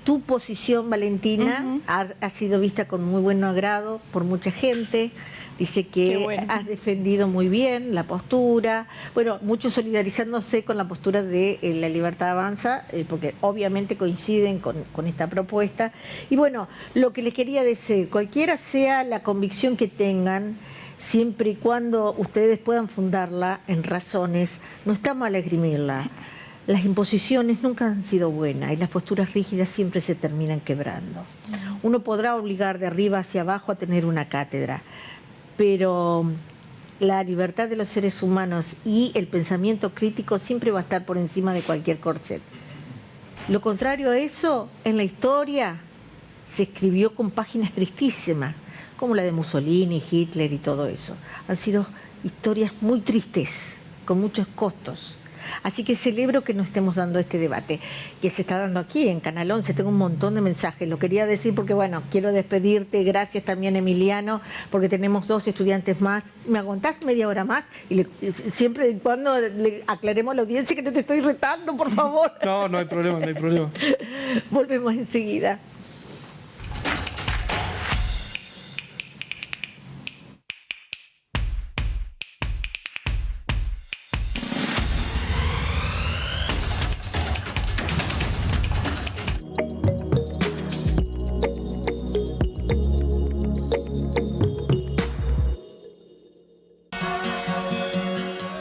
Valentina, ha sido vista con muy buen agrado por mucha gente. Dice que has defendido muy bien la postura. Bueno, muchos solidarizándose con la postura de La Libertad Avanza, porque obviamente coinciden con esta propuesta. Y bueno, lo que les quería decir, cualquiera sea la convicción que tengan, siempre y cuando ustedes puedan fundarla en razones, no está mal esgrimirla. Las imposiciones nunca han sido buenas y las posturas rígidas siempre se terminan quebrando. Uno podrá obligar de arriba hacia abajo a tener una cátedra, pero la libertad de los seres humanos y el pensamiento crítico siempre va a estar por encima de cualquier corset. Lo contrario a eso, en la historia se escribió con páginas tristísimas, como la de Mussolini, Hitler y todo eso. Han sido historias muy tristes, con muchos costos. Así que celebro que nos estemos dando este debate, que se está dando aquí en Canal 11. Tengo un montón de mensajes, lo quería decir porque, bueno, quiero despedirte. Gracias también, Emiliano, porque tenemos 2 estudiantes más. ¿Me aguantás media hora más? Y siempre y cuando le aclaremos a la audiencia que no te estoy retando, por favor. No, no hay problema, no hay problema. Volvemos enseguida.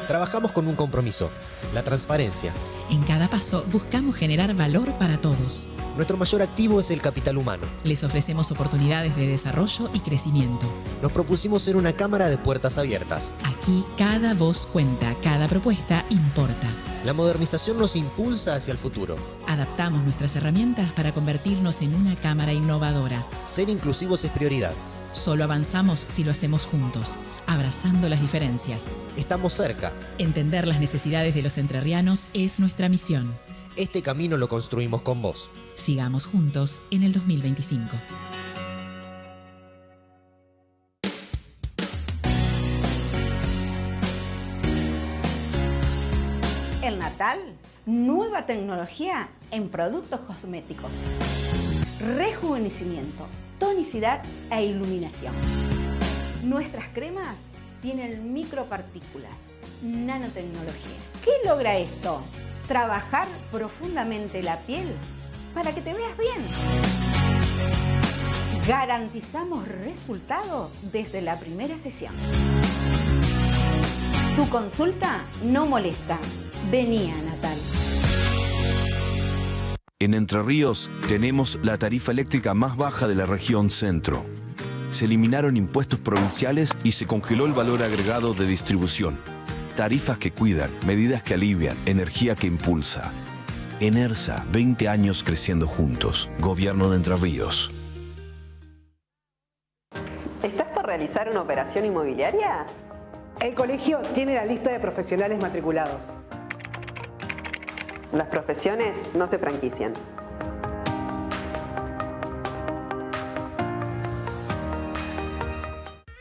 Trabajamos con un compromiso, la transparencia. En cada paso buscamos generar valor para todos. Nuestro mayor activo es el capital humano. Les ofrecemos oportunidades de desarrollo y crecimiento. Nos propusimos ser una cámara de puertas abiertas. Aquí cada voz cuenta, cada propuesta importa. La modernización nos impulsa hacia el futuro. Adaptamos nuestras herramientas para convertirnos en una cámara innovadora. Ser inclusivos es prioridad. Solo avanzamos si lo hacemos juntos, abrazando las diferencias. Estamos cerca. Entender las necesidades de los entrerrianos es nuestra misión. Este camino lo construimos con vos. Sigamos juntos en el 2025. El Natal, nueva tecnología en productos cosméticos. Rejuvenecimiento, tonicidad e iluminación. Nuestras cremas tienen micropartículas, nanotecnología. ¿Qué logra esto? Trabajar profundamente la piel para que te veas bien. Garantizamos resultados desde la primera sesión. Tu consulta no molesta. Vení a Natal. En Entre Ríos tenemos la tarifa eléctrica más baja de la región centro. Se eliminaron impuestos provinciales y se congeló el valor agregado de distribución. Tarifas que cuidan, medidas que alivian, energía que impulsa. Enersa, 20 años creciendo juntos. Gobierno de Entre Ríos. ¿Estás por realizar una operación inmobiliaria? El colegio tiene la lista de profesionales matriculados. Las profesiones no se franquician.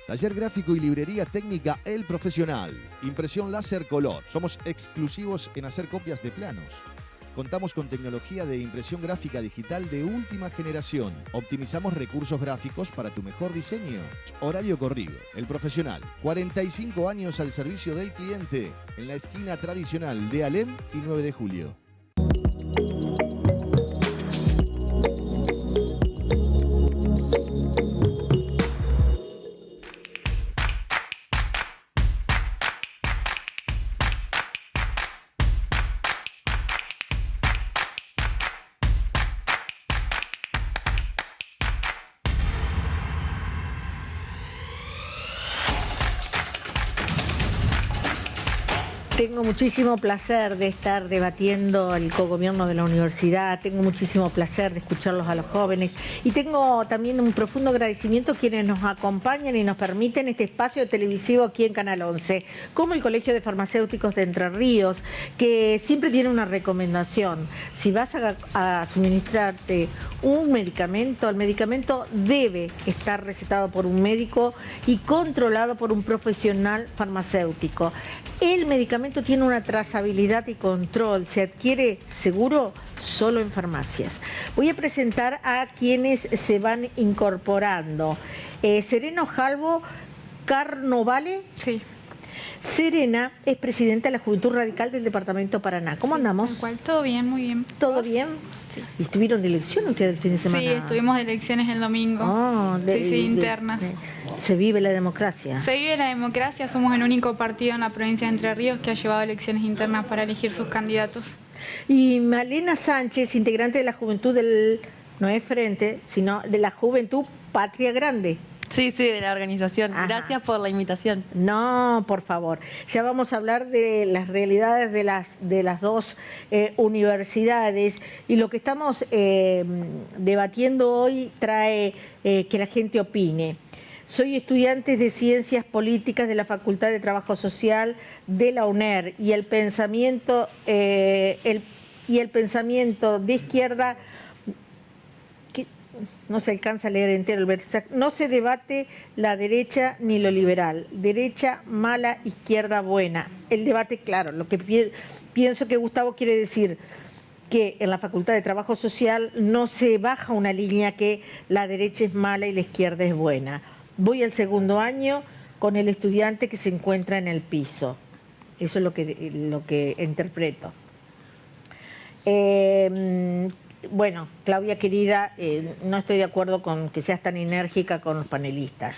Taller gráfico y librería técnica El Profesional. Impresión láser color. Somos exclusivos en hacer copias de planos. Contamos con tecnología de impresión gráfica digital de última generación. Optimizamos recursos gráficos para tu mejor diseño. Horario corrido. El Profesional. 45 años al servicio del cliente. En la esquina tradicional de Alem y 9 de julio. Tengo muchísimo placer de estar debatiendo el cogobierno de la universidad, tengo muchísimo placer de escucharlos a los jóvenes y tengo también un profundo agradecimiento a quienes nos acompañan y nos permiten este espacio televisivo aquí en Canal 11, como el Colegio de Farmacéuticos de Entre Ríos, que siempre tiene una recomendación. Si vas a suministrarte un medicamento, el medicamento debe estar recetado por un médico y controlado por un profesional farmacéutico. El medicamento tiene una trazabilidad y control, se adquiere seguro solo en farmacias. Voy a presentar a quienes se van incorporando. Serena Ojalvo Carnovale. Sí. Serena es presidenta de la Juventud Radical del Departamento Paraná. ¿Cómo andamos? Tal cual, todo bien, muy bien. ¿Todo bien? Sí. ¿Y estuvieron de elección ustedes el fin de semana? Sí, estuvimos de elecciones el domingo. Internas. Se vive la democracia. Se vive la democracia, somos el único partido en la provincia de Entre Ríos que ha llevado elecciones internas para elegir sus candidatos. Y Malena Sánchez, integrante de la Juventud del, no es Frente, sino de la Juventud Patria Grande. Sí, de la organización. Ajá. Gracias por la invitación. No, por favor. Ya vamos a hablar de las realidades de las dos universidades y lo que estamos debatiendo hoy trae que la gente opine. Soy estudiante de Ciencias Políticas de la Facultad de Trabajo Social de la UNER y el pensamiento de izquierda, que no se alcanza a leer entero el verso, no se debate la derecha ni lo liberal, derecha mala, izquierda buena. El debate, claro, lo que pienso que Gustavo quiere decir que en la Facultad de Trabajo Social no se baja una línea que la derecha es mala y la izquierda es buena. Voy al segundo año con el estudiante que se encuentra en el piso. Eso es lo que interpreto. Bueno, Claudia querida, no estoy de acuerdo con que seas tan enérgica con los panelistas.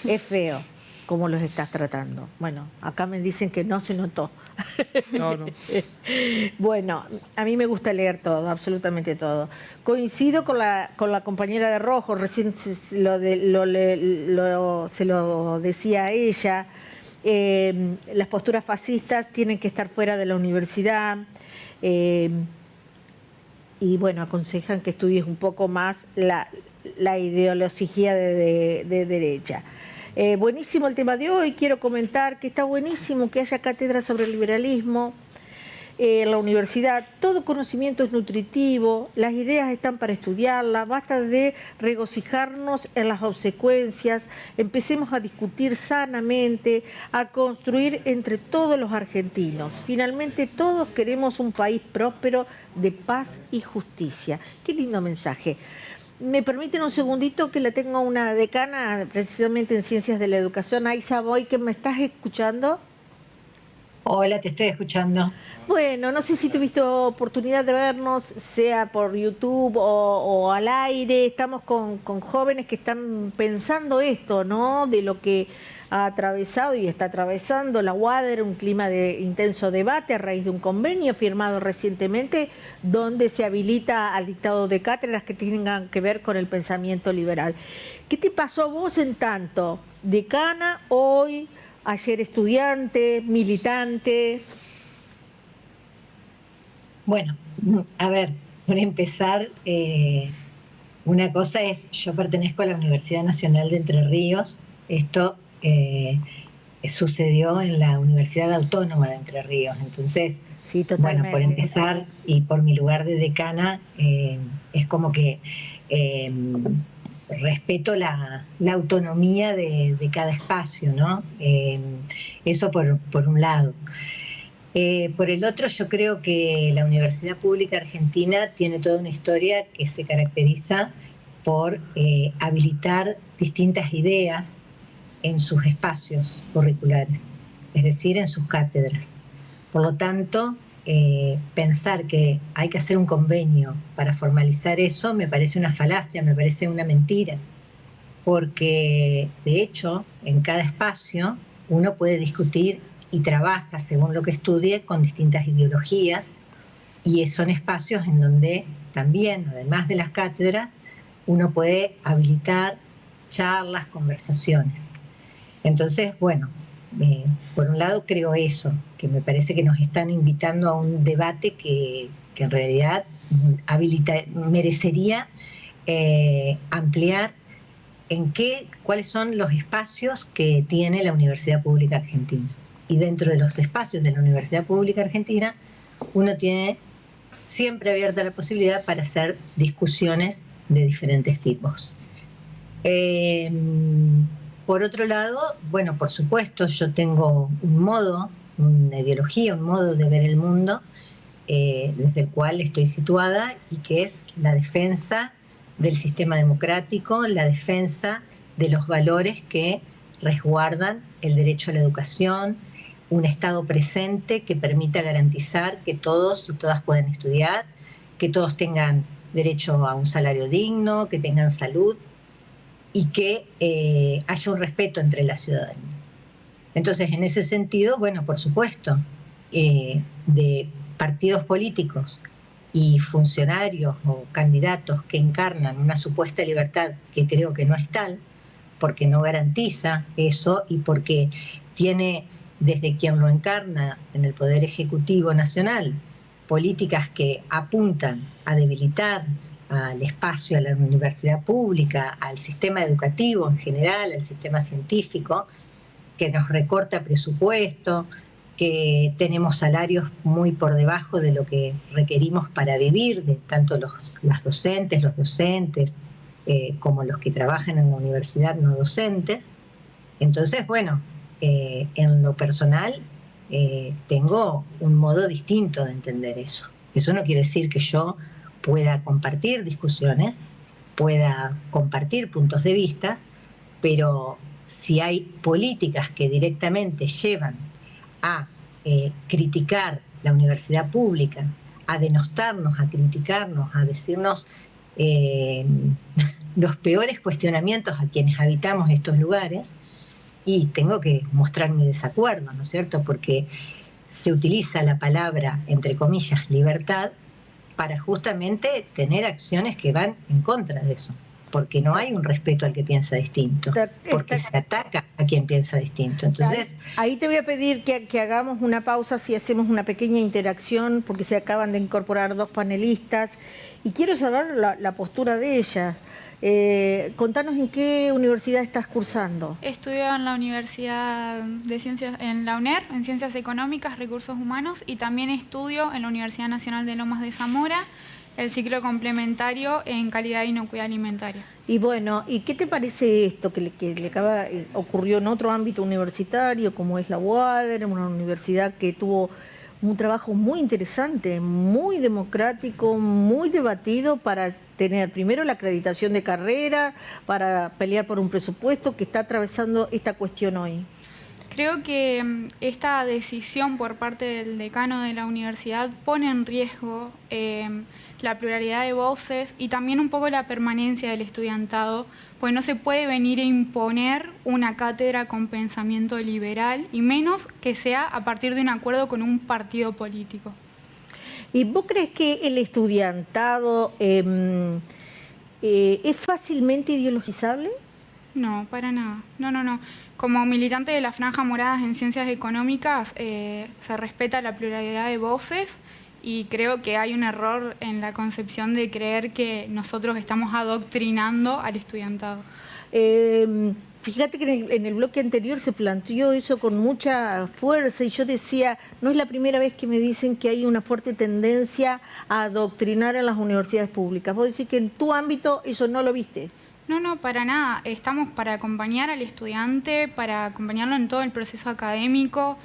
Es feo cómo los estás tratando. Bueno, acá me dicen que no se notó. No. Bueno, a mí me gusta leer todo, absolutamente todo. Coincido con la compañera de Rojo, recién se lo decía a ella. Las posturas fascistas tienen que estar fuera de la universidad. Y bueno, aconsejan que estudies un poco más la ideología de derecha. Buenísimo el tema de hoy. Quiero comentar que está buenísimo que haya cátedra sobre liberalismo en la universidad. Todo conocimiento es nutritivo, las ideas están para estudiarlas, basta de regocijarnos en las obsecuencias, empecemos a discutir sanamente, a construir entre todos los argentinos. Finalmente todos queremos un país próspero de paz y justicia. Qué lindo mensaje. ¿Me permiten un segundito que la tengo una decana precisamente en Ciencias de la Educación? Aiza Boy, ¿que me estás escuchando? Hola, te estoy escuchando. Bueno, no sé si tuviste oportunidad de vernos, sea por YouTube o al aire. Estamos con jóvenes que están pensando esto, ¿no? De lo que ha atravesado y está atravesando la UADER, un clima de intenso debate a raíz de un convenio firmado recientemente donde se habilita al dictado de cátedras que tengan que ver con el pensamiento liberal. ¿Qué te pasó a vos en tanto? Decana, hoy, ayer estudiante, militante. Bueno, a ver, por empezar, una cosa es, yo pertenezco a la Universidad Nacional de Entre Ríos. Esto sucedió en la Universidad Autónoma de Entre Ríos. Entonces, sí, bueno, por empezar y por mi lugar de decana, es como que respeto la autonomía de cada espacio, ¿no? Eso por un lado. Por el otro, yo creo que la Universidad Pública Argentina tiene toda una historia que se caracteriza por habilitar distintas ideas en sus espacios curriculares, es decir, en sus cátedras. Por lo tanto, pensar que hay que hacer un convenio para formalizar eso me parece una falacia, me parece una mentira, porque de hecho en cada espacio uno puede discutir y trabaja según lo que estudie con distintas ideologías, y son espacios en donde también, además de las cátedras, uno puede habilitar charlas, conversaciones. Entonces, bueno, por un lado creo eso, que me parece que nos están invitando a un debate que en realidad merecería ampliar cuáles son los espacios que tiene la Universidad Pública Argentina. Y dentro de los espacios de la Universidad Pública Argentina, uno tiene siempre abierta la posibilidad para hacer discusiones de diferentes tipos. Por otro lado, bueno, por supuesto, yo tengo un modo, una ideología, un modo de ver el mundo desde el cual estoy situada, y que es la defensa del sistema democrático, la defensa de los valores que resguardan el derecho a la educación, un Estado presente que permita garantizar que todos y todas puedan estudiar, que todos tengan derecho a un salario digno, que tengan salud, y que haya un respeto entre la ciudadanía. Entonces, en ese sentido, bueno, por supuesto, de partidos políticos y funcionarios o candidatos que encarnan una supuesta libertad que creo que no es tal, porque no garantiza eso y porque tiene desde quien lo encarna en el Poder Ejecutivo Nacional políticas que apuntan a debilitar al espacio, a la universidad pública, al sistema educativo en general, al sistema científico, que nos recorta presupuesto, que tenemos salarios muy por debajo de lo que requerimos para vivir, de tanto las docentes, los docentes, como los que trabajan en la universidad no docentes. Entonces, bueno, en lo personal tengo un modo distinto de entender eso. Eso no quiere decir que yo pueda compartir discusiones, pueda compartir puntos de vista, pero si hay políticas que directamente llevan a criticar la universidad pública, a denostarnos, a criticarnos, a decirnos los peores cuestionamientos a quienes habitamos estos lugares, y tengo que mostrar mi desacuerdo, ¿no es cierto? Porque se utiliza la palabra, entre comillas, libertad, para justamente tener acciones que van en contra de eso. Porque no hay un respeto al que piensa distinto, porque se ataca a quien piensa distinto. Entonces, ahí te voy a pedir que hagamos una pausa, si hacemos una pequeña interacción, porque se acaban de incorporar 2 panelistas, y quiero saber la postura de ellas. Contanos en qué universidad estás cursando. Estudio en la Universidad de Ciencias, en la UNER, en Ciencias Económicas, Recursos Humanos, y también estudio en la Universidad Nacional de Lomas de Zamora, el ciclo complementario en calidad e inocuidad alimentaria. Y bueno, ¿y qué te parece esto que ocurrió en otro ámbito universitario, como es la UADER, una universidad que tuvo un trabajo muy interesante, muy democrático, muy debatido para tener primero la acreditación de carrera, para pelear por un presupuesto, que está atravesando esta cuestión hoy? Creo que esta decisión por parte del decano de la universidad pone en riesgo la pluralidad de voces y también un poco la permanencia del estudiantado, pues no se puede venir a imponer una cátedra con pensamiento liberal, y menos que sea a partir de un acuerdo con un partido político. ¿Y vos crees que el estudiantado es fácilmente ideologizable? No, para nada. No. Como militante de la Franja Morada en Ciencias Económicas, se respeta la pluralidad de voces, y creo que hay un error en la concepción de creer que nosotros estamos adoctrinando al estudiantado. Fíjate que en el bloque anterior se planteó eso con mucha fuerza, y yo decía, no es la primera vez que me dicen que hay una fuerte tendencia a adoctrinar a las universidades públicas. Vos decís que en tu ámbito eso no lo viste. No, para nada. Estamos para acompañar al estudiante, para acompañarlo en todo el proceso académico.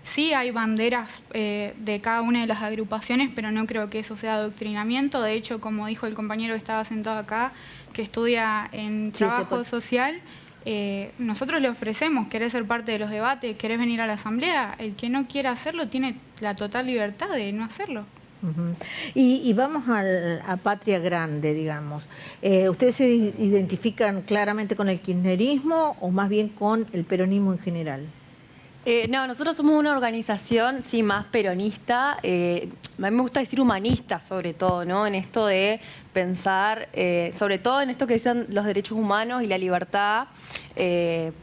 Sí hay banderas de cada una de las agrupaciones, pero no creo que eso sea adoctrinamiento. De hecho, como dijo el compañero que estaba sentado acá, que estudia en trabajo social, nosotros le ofrecemos, querés ser parte de los debates, querés venir a la asamblea. El que no quiera hacerlo tiene la total libertad de no hacerlo. Y vamos a Patria Grande, digamos. ¿Ustedes se identifican claramente con el kirchnerismo o más bien con el peronismo en general? No, nosotros somos una organización, sí, más peronista. A mí me gusta decir humanista, sobre todo, ¿no? En esto de pensar, sobre todo en esto que dicen los derechos humanos y la libertad,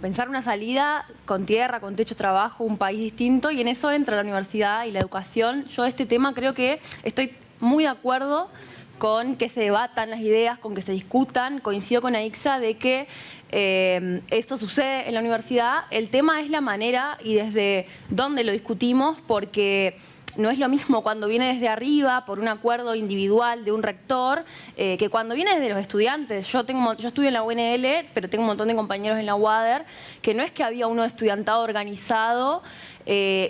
pensar una salida con tierra, con techo, trabajo, un país distinto, y en eso entra la universidad y la educación. Yo de este tema creo que estoy muy de acuerdo con que se debatan las ideas, con que se discutan. Coincido con Aixa de que esto sucede en la universidad. El tema es la manera y desde dónde lo discutimos, porque no es lo mismo cuando viene desde arriba por un acuerdo individual de un rector que cuando viene desde los estudiantes. Yo estudio en la UNL, pero tengo un montón de compañeros en la UADER, que no es que había uno estudiantado organizado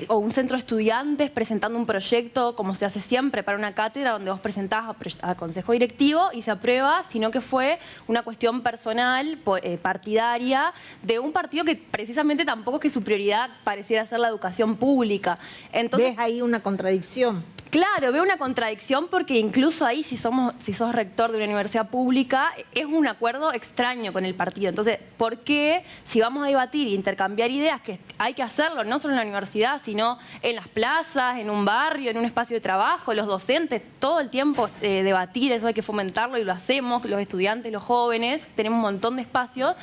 o un centro de estudiantes presentando un proyecto como se hace siempre para una cátedra donde vos presentás a consejo directivo y se aprueba, sino que fue una cuestión personal, partidaria, de un partido que precisamente tampoco es que su prioridad pareciera ser la educación pública. Entonces, ¿ves ahí una contradicción? Claro, veo una contradicción porque incluso ahí, si sos rector de una universidad pública, es un acuerdo extraño con el partido. Entonces, ¿por qué si vamos a debatir e intercambiar ideas, que hay que hacerlo no solo en la universidad, sino en las plazas, en un barrio, en un espacio de trabajo, los docentes, todo el tiempo debatir, eso hay que fomentarlo y lo hacemos, los estudiantes, los jóvenes, tenemos un montón de espacios?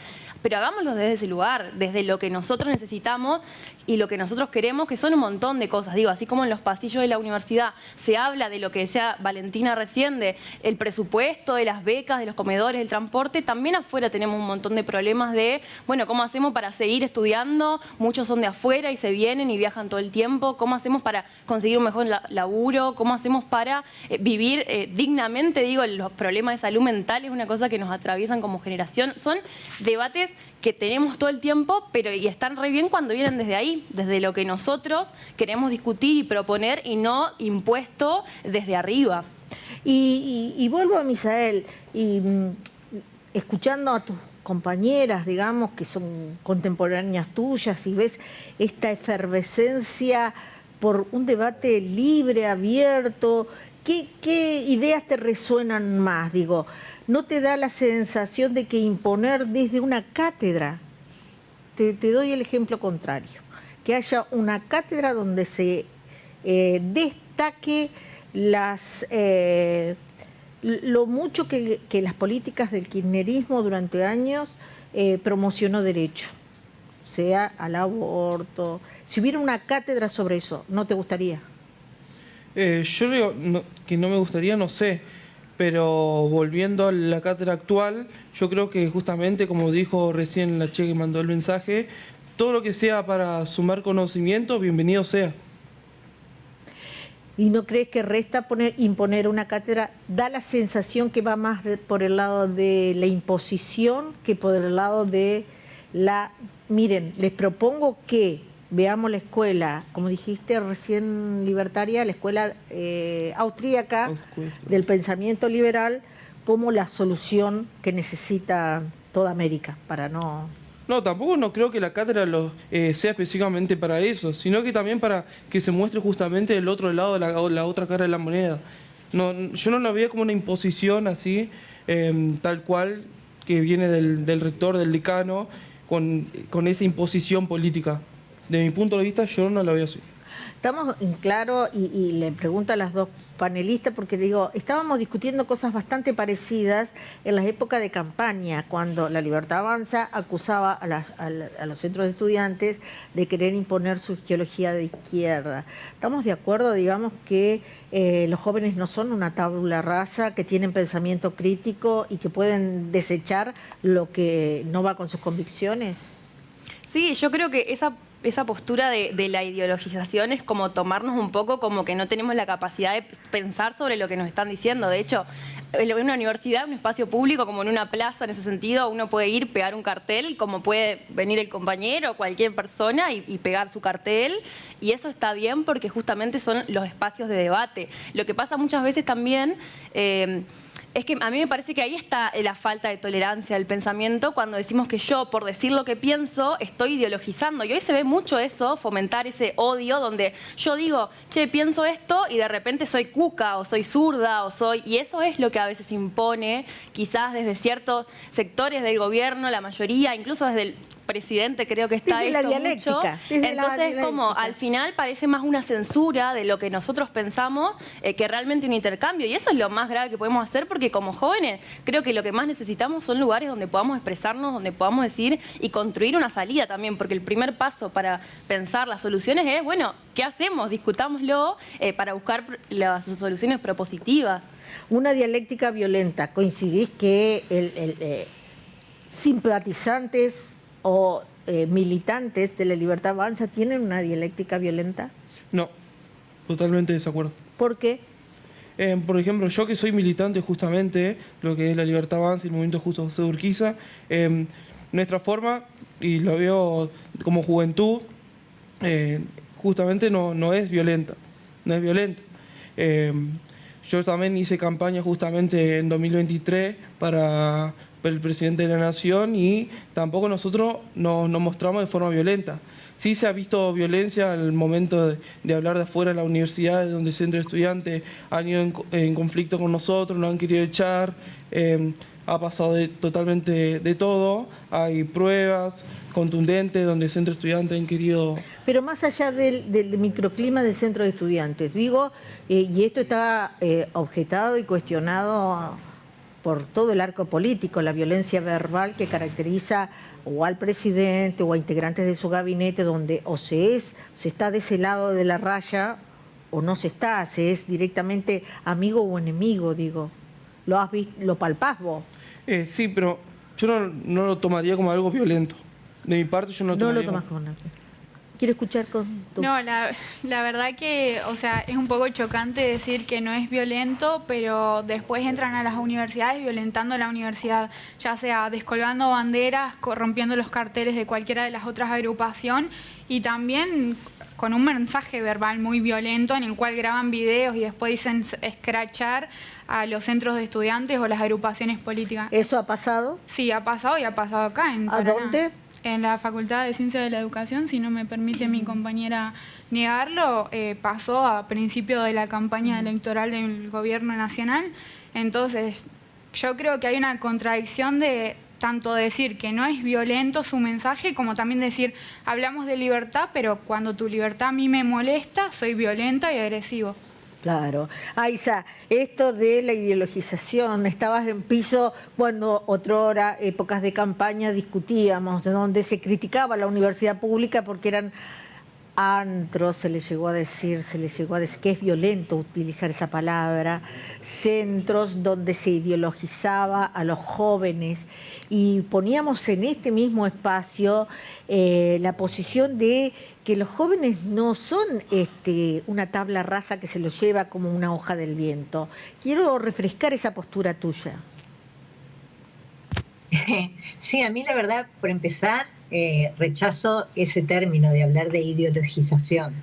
pero hagámoslo desde ese lugar, desde lo que nosotros necesitamos y lo que nosotros queremos, que son un montón de cosas. Digo, así como en los pasillos de la universidad se habla de lo que decía Valentina recién, de el presupuesto, de las becas, de los comedores, del transporte, también afuera tenemos un montón de problemas de, bueno, ¿cómo hacemos para seguir estudiando? Muchos son de afuera y se vienen y viajan todo el tiempo. ¿Cómo hacemos para conseguir un mejor laburo? ¿Cómo hacemos para vivir dignamente? Digo, los problemas de salud mental es una cosa que nos atraviesan como generación. Son debates que tenemos todo el tiempo, pero y están re bien cuando vienen desde ahí, desde lo que nosotros queremos discutir y proponer y no impuesto desde arriba. Y vuelvo a Misael, escuchando a tus compañeras, digamos, que son contemporáneas tuyas, y ves esta efervescencia por un debate libre, abierto, ¿qué ideas te resuenan más? Digo, ¿no te da la sensación de que imponer desde una cátedra? Te doy el ejemplo contrario, que haya una cátedra donde se destaque lo mucho que las políticas del kirchnerismo durante años promocionó derecho, sea al aborto. Si hubiera una cátedra sobre eso, ¿no te gustaría? Yo digo que no me gustaría, no sé, pero volviendo a la cátedra actual, yo creo que justamente, como dijo recién la chica que mandó el mensaje, todo lo que sea para sumar conocimiento, bienvenido sea. ¿Y no crees que resta imponer una cátedra? Da la sensación que va más por el lado de la imposición que por el lado de la... Miren, les propongo que veamos la escuela, como dijiste recién, libertaria, la escuela austríaca del pensamiento liberal como la solución que necesita toda América para no... No, tampoco no creo que la cátedra sea específicamente para eso, sino que también para que se muestre justamente el otro lado, la otra cara de la moneda. No, yo no lo veía como una imposición así, tal cual, que viene del rector, del decano, con esa imposición política. De mi punto de vista, yo no lo veo así. Estamos en claro, y le pregunto a las dos panelistas, porque digo, estábamos discutiendo cosas bastante parecidas en las épocas de campaña, cuando La Libertad Avanza acusaba a los centros de estudiantes de querer imponer su ideología de izquierda. Estamos de acuerdo, digamos, que los jóvenes no son una tabula rasa, que tienen pensamiento crítico y que pueden desechar lo que no va con sus convicciones. Sí, yo creo que esa postura de la ideologización es como tomarnos un poco como que no tenemos la capacidad de pensar sobre lo que nos están diciendo. De hecho, en una universidad, un espacio público, como en una plaza, en ese sentido, uno puede ir, pegar un cartel, como puede venir el compañero o cualquier persona y pegar su cartel, y eso está bien porque justamente son los espacios de debate. Lo que pasa muchas veces también... es que a mí me parece que ahí está la falta de tolerancia del pensamiento, cuando decimos que yo, por decir lo que pienso, estoy ideologizando. Y hoy se ve mucho eso, fomentar ese odio, donde yo digo, che, pienso esto, y de repente soy cuca, o soy zurda, y eso es lo que a veces impone, quizás desde ciertos sectores del gobierno, la mayoría, incluso desde el presidente, creo que está desde esto la dialéctica, mucho. Entonces, como al final parece más una censura de lo que nosotros pensamos que realmente un intercambio. Y eso es lo más grave que podemos hacer, porque como jóvenes creo que lo que más necesitamos son lugares donde podamos expresarnos, donde podamos decir y construir una salida también, porque el primer paso para pensar las soluciones es, bueno, ¿qué hacemos? Discutámoslo para buscar las soluciones propositivas. Una dialéctica violenta. ¿Coincidís que simpatizantes o militantes de La Libertad Avanza tienen una dialéctica violenta? No, totalmente desacuerdo. ¿Por qué? Por ejemplo, yo que soy militante justamente, lo que es La Libertad Avanza y el Movimiento Justo José de Urquiza, nuestra forma, y lo veo como juventud, justamente no es violenta, no es violenta. Yo también hice campaña justamente en 2023 para el presidente de la Nación, y tampoco nosotros nos mostramos de forma violenta. Sí se ha visto violencia al momento de hablar de afuera de la universidad, donde el centro de estudiantes han ido en conflicto con nosotros, nos han querido echar, ha pasado totalmente de todo. Hay pruebas contundentes donde el centro de estudiantes han querido... Pero más allá del microclima del centro de estudiantes, digo, y esto está objetado y cuestionado por todo el arco político, la violencia verbal que caracteriza o al presidente o a integrantes de su gabinete, donde o se está de ese lado de la raya o no se está, se es directamente amigo o enemigo, digo. ¿Lo has visto, lo palpás vos? Sí, pero yo no lo tomaría como algo violento. De mi parte yo no No tomaría lo tomás como una... Quiero escuchar con tu... No, la verdad que, o sea, es un poco chocante decir que no es violento, pero después entran a las universidades violentando la universidad, ya sea descolgando banderas, rompiendo los carteles de cualquiera de las otras agrupaciones y también con un mensaje verbal muy violento en el cual graban videos y después dicen escrachar a los centros de estudiantes o las agrupaciones políticas. ¿Eso ha pasado? Sí, ha pasado y ha pasado acá en Paraná. ¿A dónde? En la Facultad de Ciencias de la Educación, si no me permite mi compañera negarlo, pasó a principio de la campaña electoral del gobierno nacional. Entonces, yo creo que hay una contradicción de tanto decir que no es violento su mensaje, como también decir, hablamos de libertad, pero cuando tu libertad a mí me molesta, soy violenta y agresivo. Claro. Aiza, esto de la ideologización, estabas en piso cuando otrora, épocas de campaña, discutíamos, donde se criticaba la universidad pública porque eran antros, se les llegó a decir que es violento utilizar esa palabra, centros donde se ideologizaba a los jóvenes y poníamos en este mismo espacio la posición de que los jóvenes no son una tabla rasa que se los lleva como una hoja del viento. Quiero refrescar esa postura tuya. Sí, a mí la verdad, por empezar, rechazo ese término de hablar de ideologización.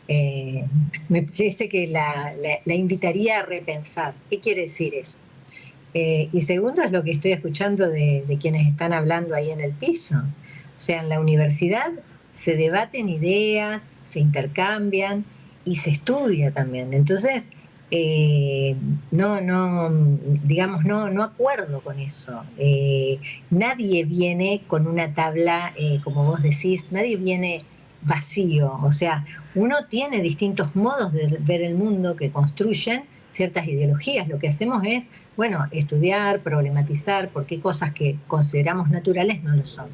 Me parece que la invitaría a repensar. ¿Qué quiere decir eso? Y segundo es lo que estoy escuchando de quienes están hablando ahí en el piso. O sea, en la universidad se debaten ideas, se intercambian y se estudia también. Entonces, no acuerdo con eso. Nadie viene con una tabla, como vos decís, nadie viene vacío. O sea, uno tiene distintos modos de ver el mundo que construyen ciertas ideologías. Lo que hacemos es, bueno, estudiar, problematizar por qué cosas que consideramos naturales no lo son.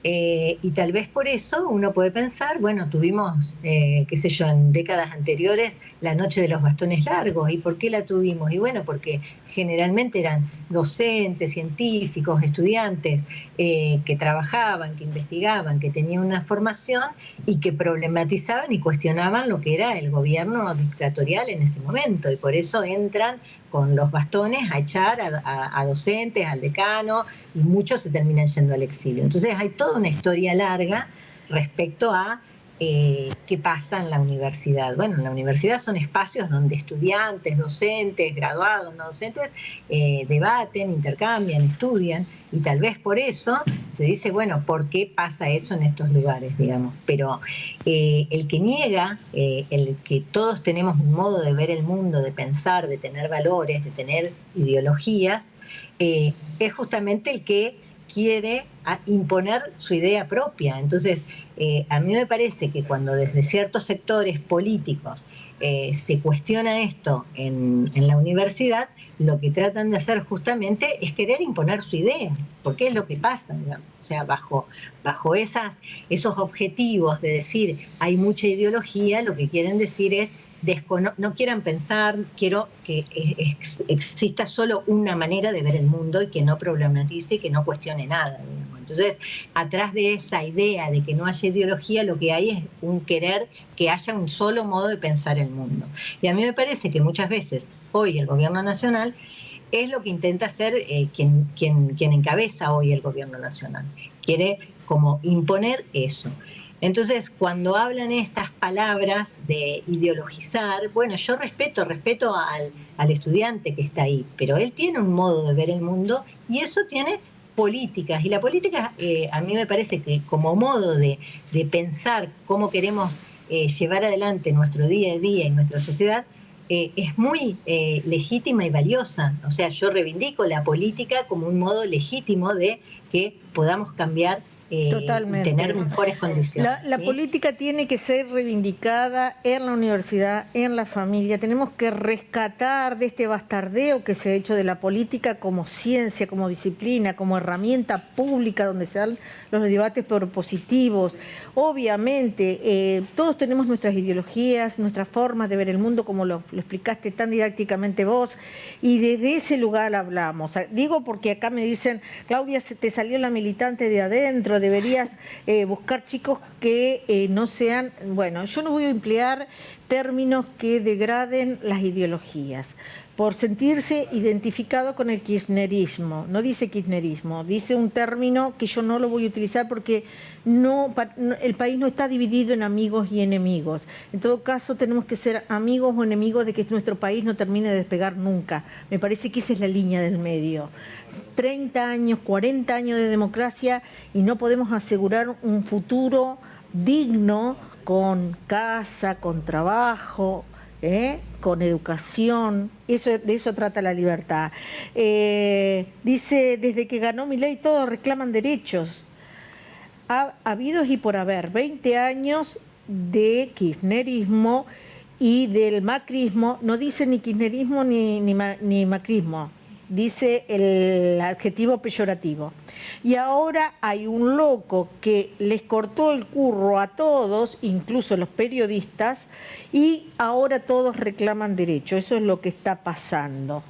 Y tal vez por eso uno puede pensar, bueno, tuvimos, qué sé yo, en décadas anteriores la noche de los bastones largos. ¿Y por qué la tuvimos? Y bueno, porque generalmente eran docentes, científicos, estudiantes que trabajaban, que investigaban, que tenían una formación y que problematizaban y cuestionaban lo que era el gobierno dictatorial en ese momento. Y por eso entran con los bastones a echar a docentes, al decano, y muchos se terminan yendo al exilio. Entonces hay toda una historia larga respecto a qué pasa en la universidad. Bueno, en la universidad son espacios donde estudiantes, docentes, graduados, no docentes, debaten, intercambian, estudian, y tal vez por eso se dice, bueno, ¿por qué pasa eso en estos lugares, digamos? Pero el que niega, el que todos tenemos un modo de ver el mundo, de pensar, de tener valores, de tener ideologías, es justamente el que quiere imponer su idea propia. Entonces, a mí me parece que cuando desde ciertos sectores políticos se cuestiona esto en la universidad, lo que tratan de hacer justamente es querer imponer su idea, porque es lo que pasa, digamos. O sea, bajo esos objetivos de decir hay mucha ideología, lo que quieren decir es no quieran pensar, quiero que exista solo una manera de ver el mundo y que no problematice, que no cuestione nada, digamos. Entonces, atrás de esa idea de que no haya ideología, lo que hay es un querer que haya un solo modo de pensar el mundo. Y a mí me parece que muchas veces, hoy el gobierno nacional es lo que intenta hacer quien encabeza hoy el gobierno nacional. Quiere como imponer eso. Entonces, cuando hablan estas palabras de ideologizar, bueno, yo respeto al estudiante que está ahí, pero él tiene un modo de ver el mundo y eso tiene políticas. Y la política, a mí me parece que como modo de pensar cómo queremos llevar adelante nuestro día a día y nuestra sociedad, es muy legítima y valiosa. O sea, yo reivindico la política como un modo legítimo de que podamos cambiar Totalmente. y tener mejores condiciones. La política tiene que ser reivindicada en la universidad, en la familia. Tenemos que rescatar de este bastardeo que se ha hecho de la política como ciencia, como disciplina, como herramienta pública donde se dan los debates propositivos. Obviamente, todos tenemos nuestras ideologías, nuestras formas de ver el mundo, como lo explicaste tan didácticamente vos, y desde ese lugar hablamos. Digo porque acá me dicen, Claudia, te salió la militante de adentro, deberías buscar chicos que no sean... Bueno, yo no voy a emplear términos que degraden las ideologías, por sentirse identificado con el kirchnerismo. No dice kirchnerismo, dice un término que yo no lo voy a utilizar porque el país no está dividido en amigos y enemigos. En todo caso, tenemos que ser amigos o enemigos de que nuestro país no termine de despegar nunca. Me parece que esa es la línea del medio. 30 años, 40 años de democracia y no podemos asegurar un futuro digno con casa, con trabajo, con educación. De eso trata la libertad. Dice, desde que ganó Milei todos reclaman derechos. Habidos y por haber, 20 años de kirchnerismo y del macrismo, no dice ni kirchnerismo ni macrismo, dice el adjetivo peyorativo. Y ahora hay un loco que les cortó el curro a todos, incluso los periodistas, y ahora todos reclaman derecho. Eso es lo que está pasando.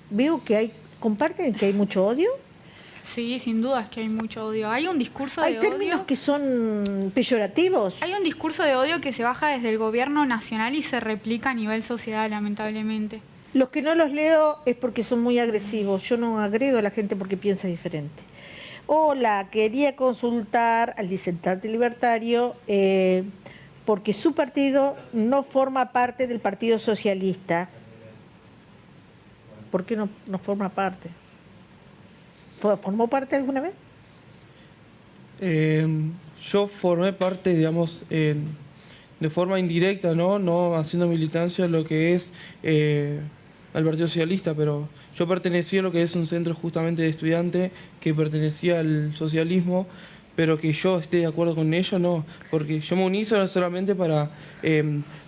Veo que ¿comparten que hay mucho odio? Sí, sin duda es que hay mucho odio. Hay un discurso de odio... ¿Hay términos que son peyorativos? Hay un discurso de odio que se baja desde el gobierno nacional y se replica a nivel sociedad, lamentablemente. Los que no los leo es porque son muy agresivos. Yo no agredo a la gente porque piensa diferente. Hola, quería consultar al disertante libertario porque su partido no forma parte del Partido Socialista. ¿Por qué no forma parte? ¿Formó parte alguna vez? Yo formé parte, digamos, de forma indirecta, no haciendo militancia lo que es al Partido Socialista, pero yo pertenecía a lo que es un centro justamente de estudiantes que pertenecía al socialismo, pero que yo esté de acuerdo con ellos, no, porque yo me uní solamente para,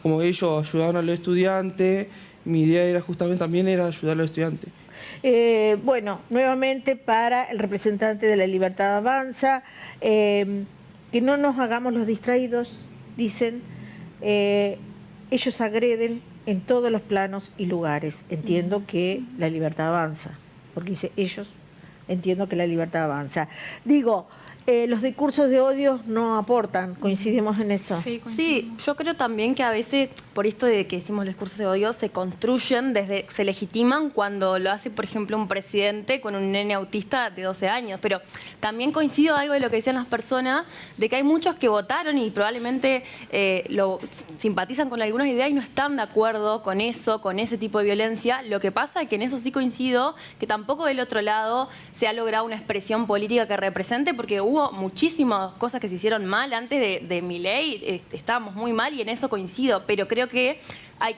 como ellos ayudaban a los estudiantes, mi idea era justamente también era ayudar a los estudiantes. Bueno, nuevamente para el representante de la Libertad Avanza, que no nos hagamos los distraídos, dicen, ellos agreden en todos los planos y lugares. Entiendo que la Libertad Avanza, porque dice ellos, entiendo que la Libertad Avanza. Digo, los discursos de odio no aportan, coincidimos en eso. Sí, yo creo también que a veces, por esto de que decimos los discursos de odio, se construyen, se legitiman cuando lo hace, por ejemplo, un presidente con un nene autista de 12 años. Pero también coincido algo de lo que decían las personas, de que hay muchos que votaron y probablemente simpatizan con algunas ideas y no están de acuerdo con eso, con ese tipo de violencia. Lo que pasa es que en eso sí coincido, que tampoco del otro lado se ha logrado una expresión política que represente, porque hubo muchísimas cosas que se hicieron mal antes de Milei, estábamos muy mal y en eso coincido, pero creo que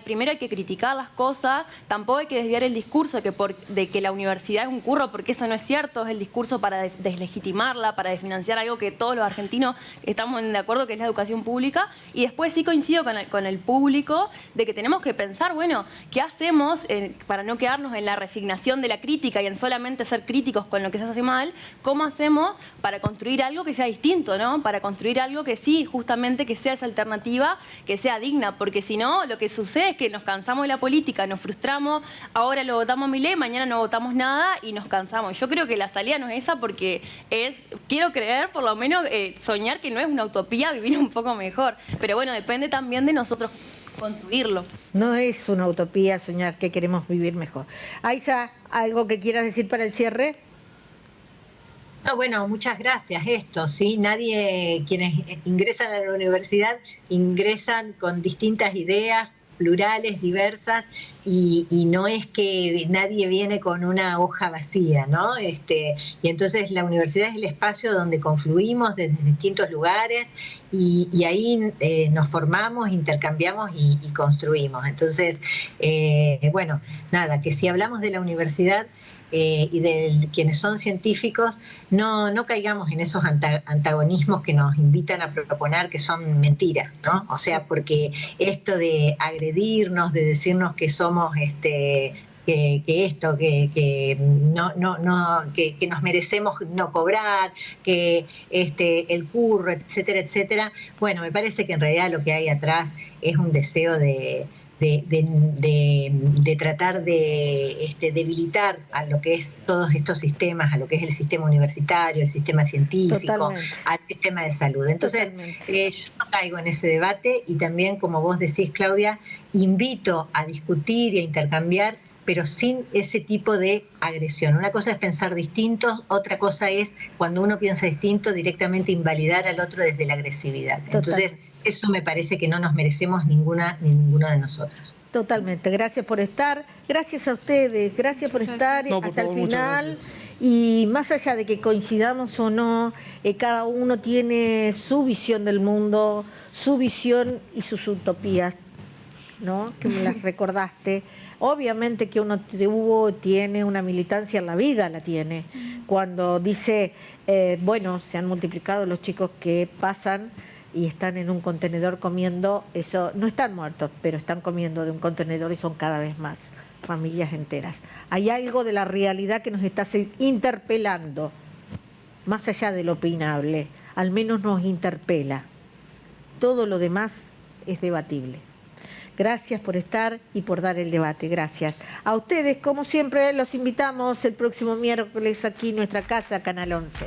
primero hay que criticar las cosas, tampoco hay que desviar el discurso de que la universidad es un curro, porque eso no es cierto, es el discurso para deslegitimarla, para desfinanciar algo que todos los argentinos estamos de acuerdo que es la educación pública. Y después sí coincido con el público de que tenemos que pensar, bueno, ¿qué hacemos para no quedarnos en la resignación de la crítica y en solamente ser críticos con lo que se hace mal? ¿Cómo hacemos para construir algo que sea distinto, ¿no? Para construir algo que sí, justamente que sea esa alternativa, que sea digna, porque si no, lo que sucede es que nos cansamos de la política, nos frustramos, ahora lo votamos a Milei, mañana no votamos nada y nos cansamos. Yo creo que la salida no es esa porque quiero creer, por lo menos soñar que no es una utopía, vivir un poco mejor. Pero bueno, depende también de nosotros construirlo. No es una utopía soñar que queremos vivir mejor. Aiza, ¿algo que quieras decir para el cierre? No, bueno, muchas gracias. Sí, quienes ingresan a la universidad ingresan con distintas ideas, plurales, diversas, y no es que nadie viene con una hoja vacía, ¿no? Y entonces la universidad es el espacio donde confluimos desde distintos lugares y ahí nos formamos, intercambiamos y construimos. Entonces, bueno, nada, que si hablamos de la universidad y de quienes son científicos, no caigamos en esos antagonismos que nos invitan a proponer que son mentiras, ¿no? O sea, porque esto de agredirnos, de decirnos que somos que nos merecemos no cobrar, que el curro, etcétera, etcétera. Bueno, me parece que en realidad lo que hay atrás es un deseo de tratar de debilitar a lo que es todos estos sistemas, a lo que es el sistema universitario, el sistema científico, Totalmente. al sistema de salud. Entonces, yo no caigo en ese debate y también, como vos decís, Claudia, invito a discutir y a intercambiar, pero sin ese tipo de agresión. Una cosa es pensar distintos, otra cosa es, cuando uno piensa distinto, directamente invalidar al otro desde la agresividad. Entonces, eso me parece que no nos merecemos ninguno de nosotros. Totalmente. Gracias por estar. Gracias a ustedes. Gracias por estar hasta el final. Y más allá de que coincidamos o no, cada uno tiene su visión del mundo, su visión y sus utopías, ¿no? Que me las recordaste. Obviamente que uno tiene una militancia en la vida, la tiene. Cuando dice, bueno, se han multiplicado los chicos que pasan y están en un contenedor comiendo, eso no están muertos, pero están comiendo de un contenedor y son cada vez más familias enteras. Hay algo de la realidad que nos está interpelando, más allá de lo opinable, al menos nos interpela. Todo lo demás es debatible. Gracias por estar y por dar el debate. Gracias. A ustedes, como siempre, los invitamos el próximo miércoles aquí en nuestra casa, Canal 11.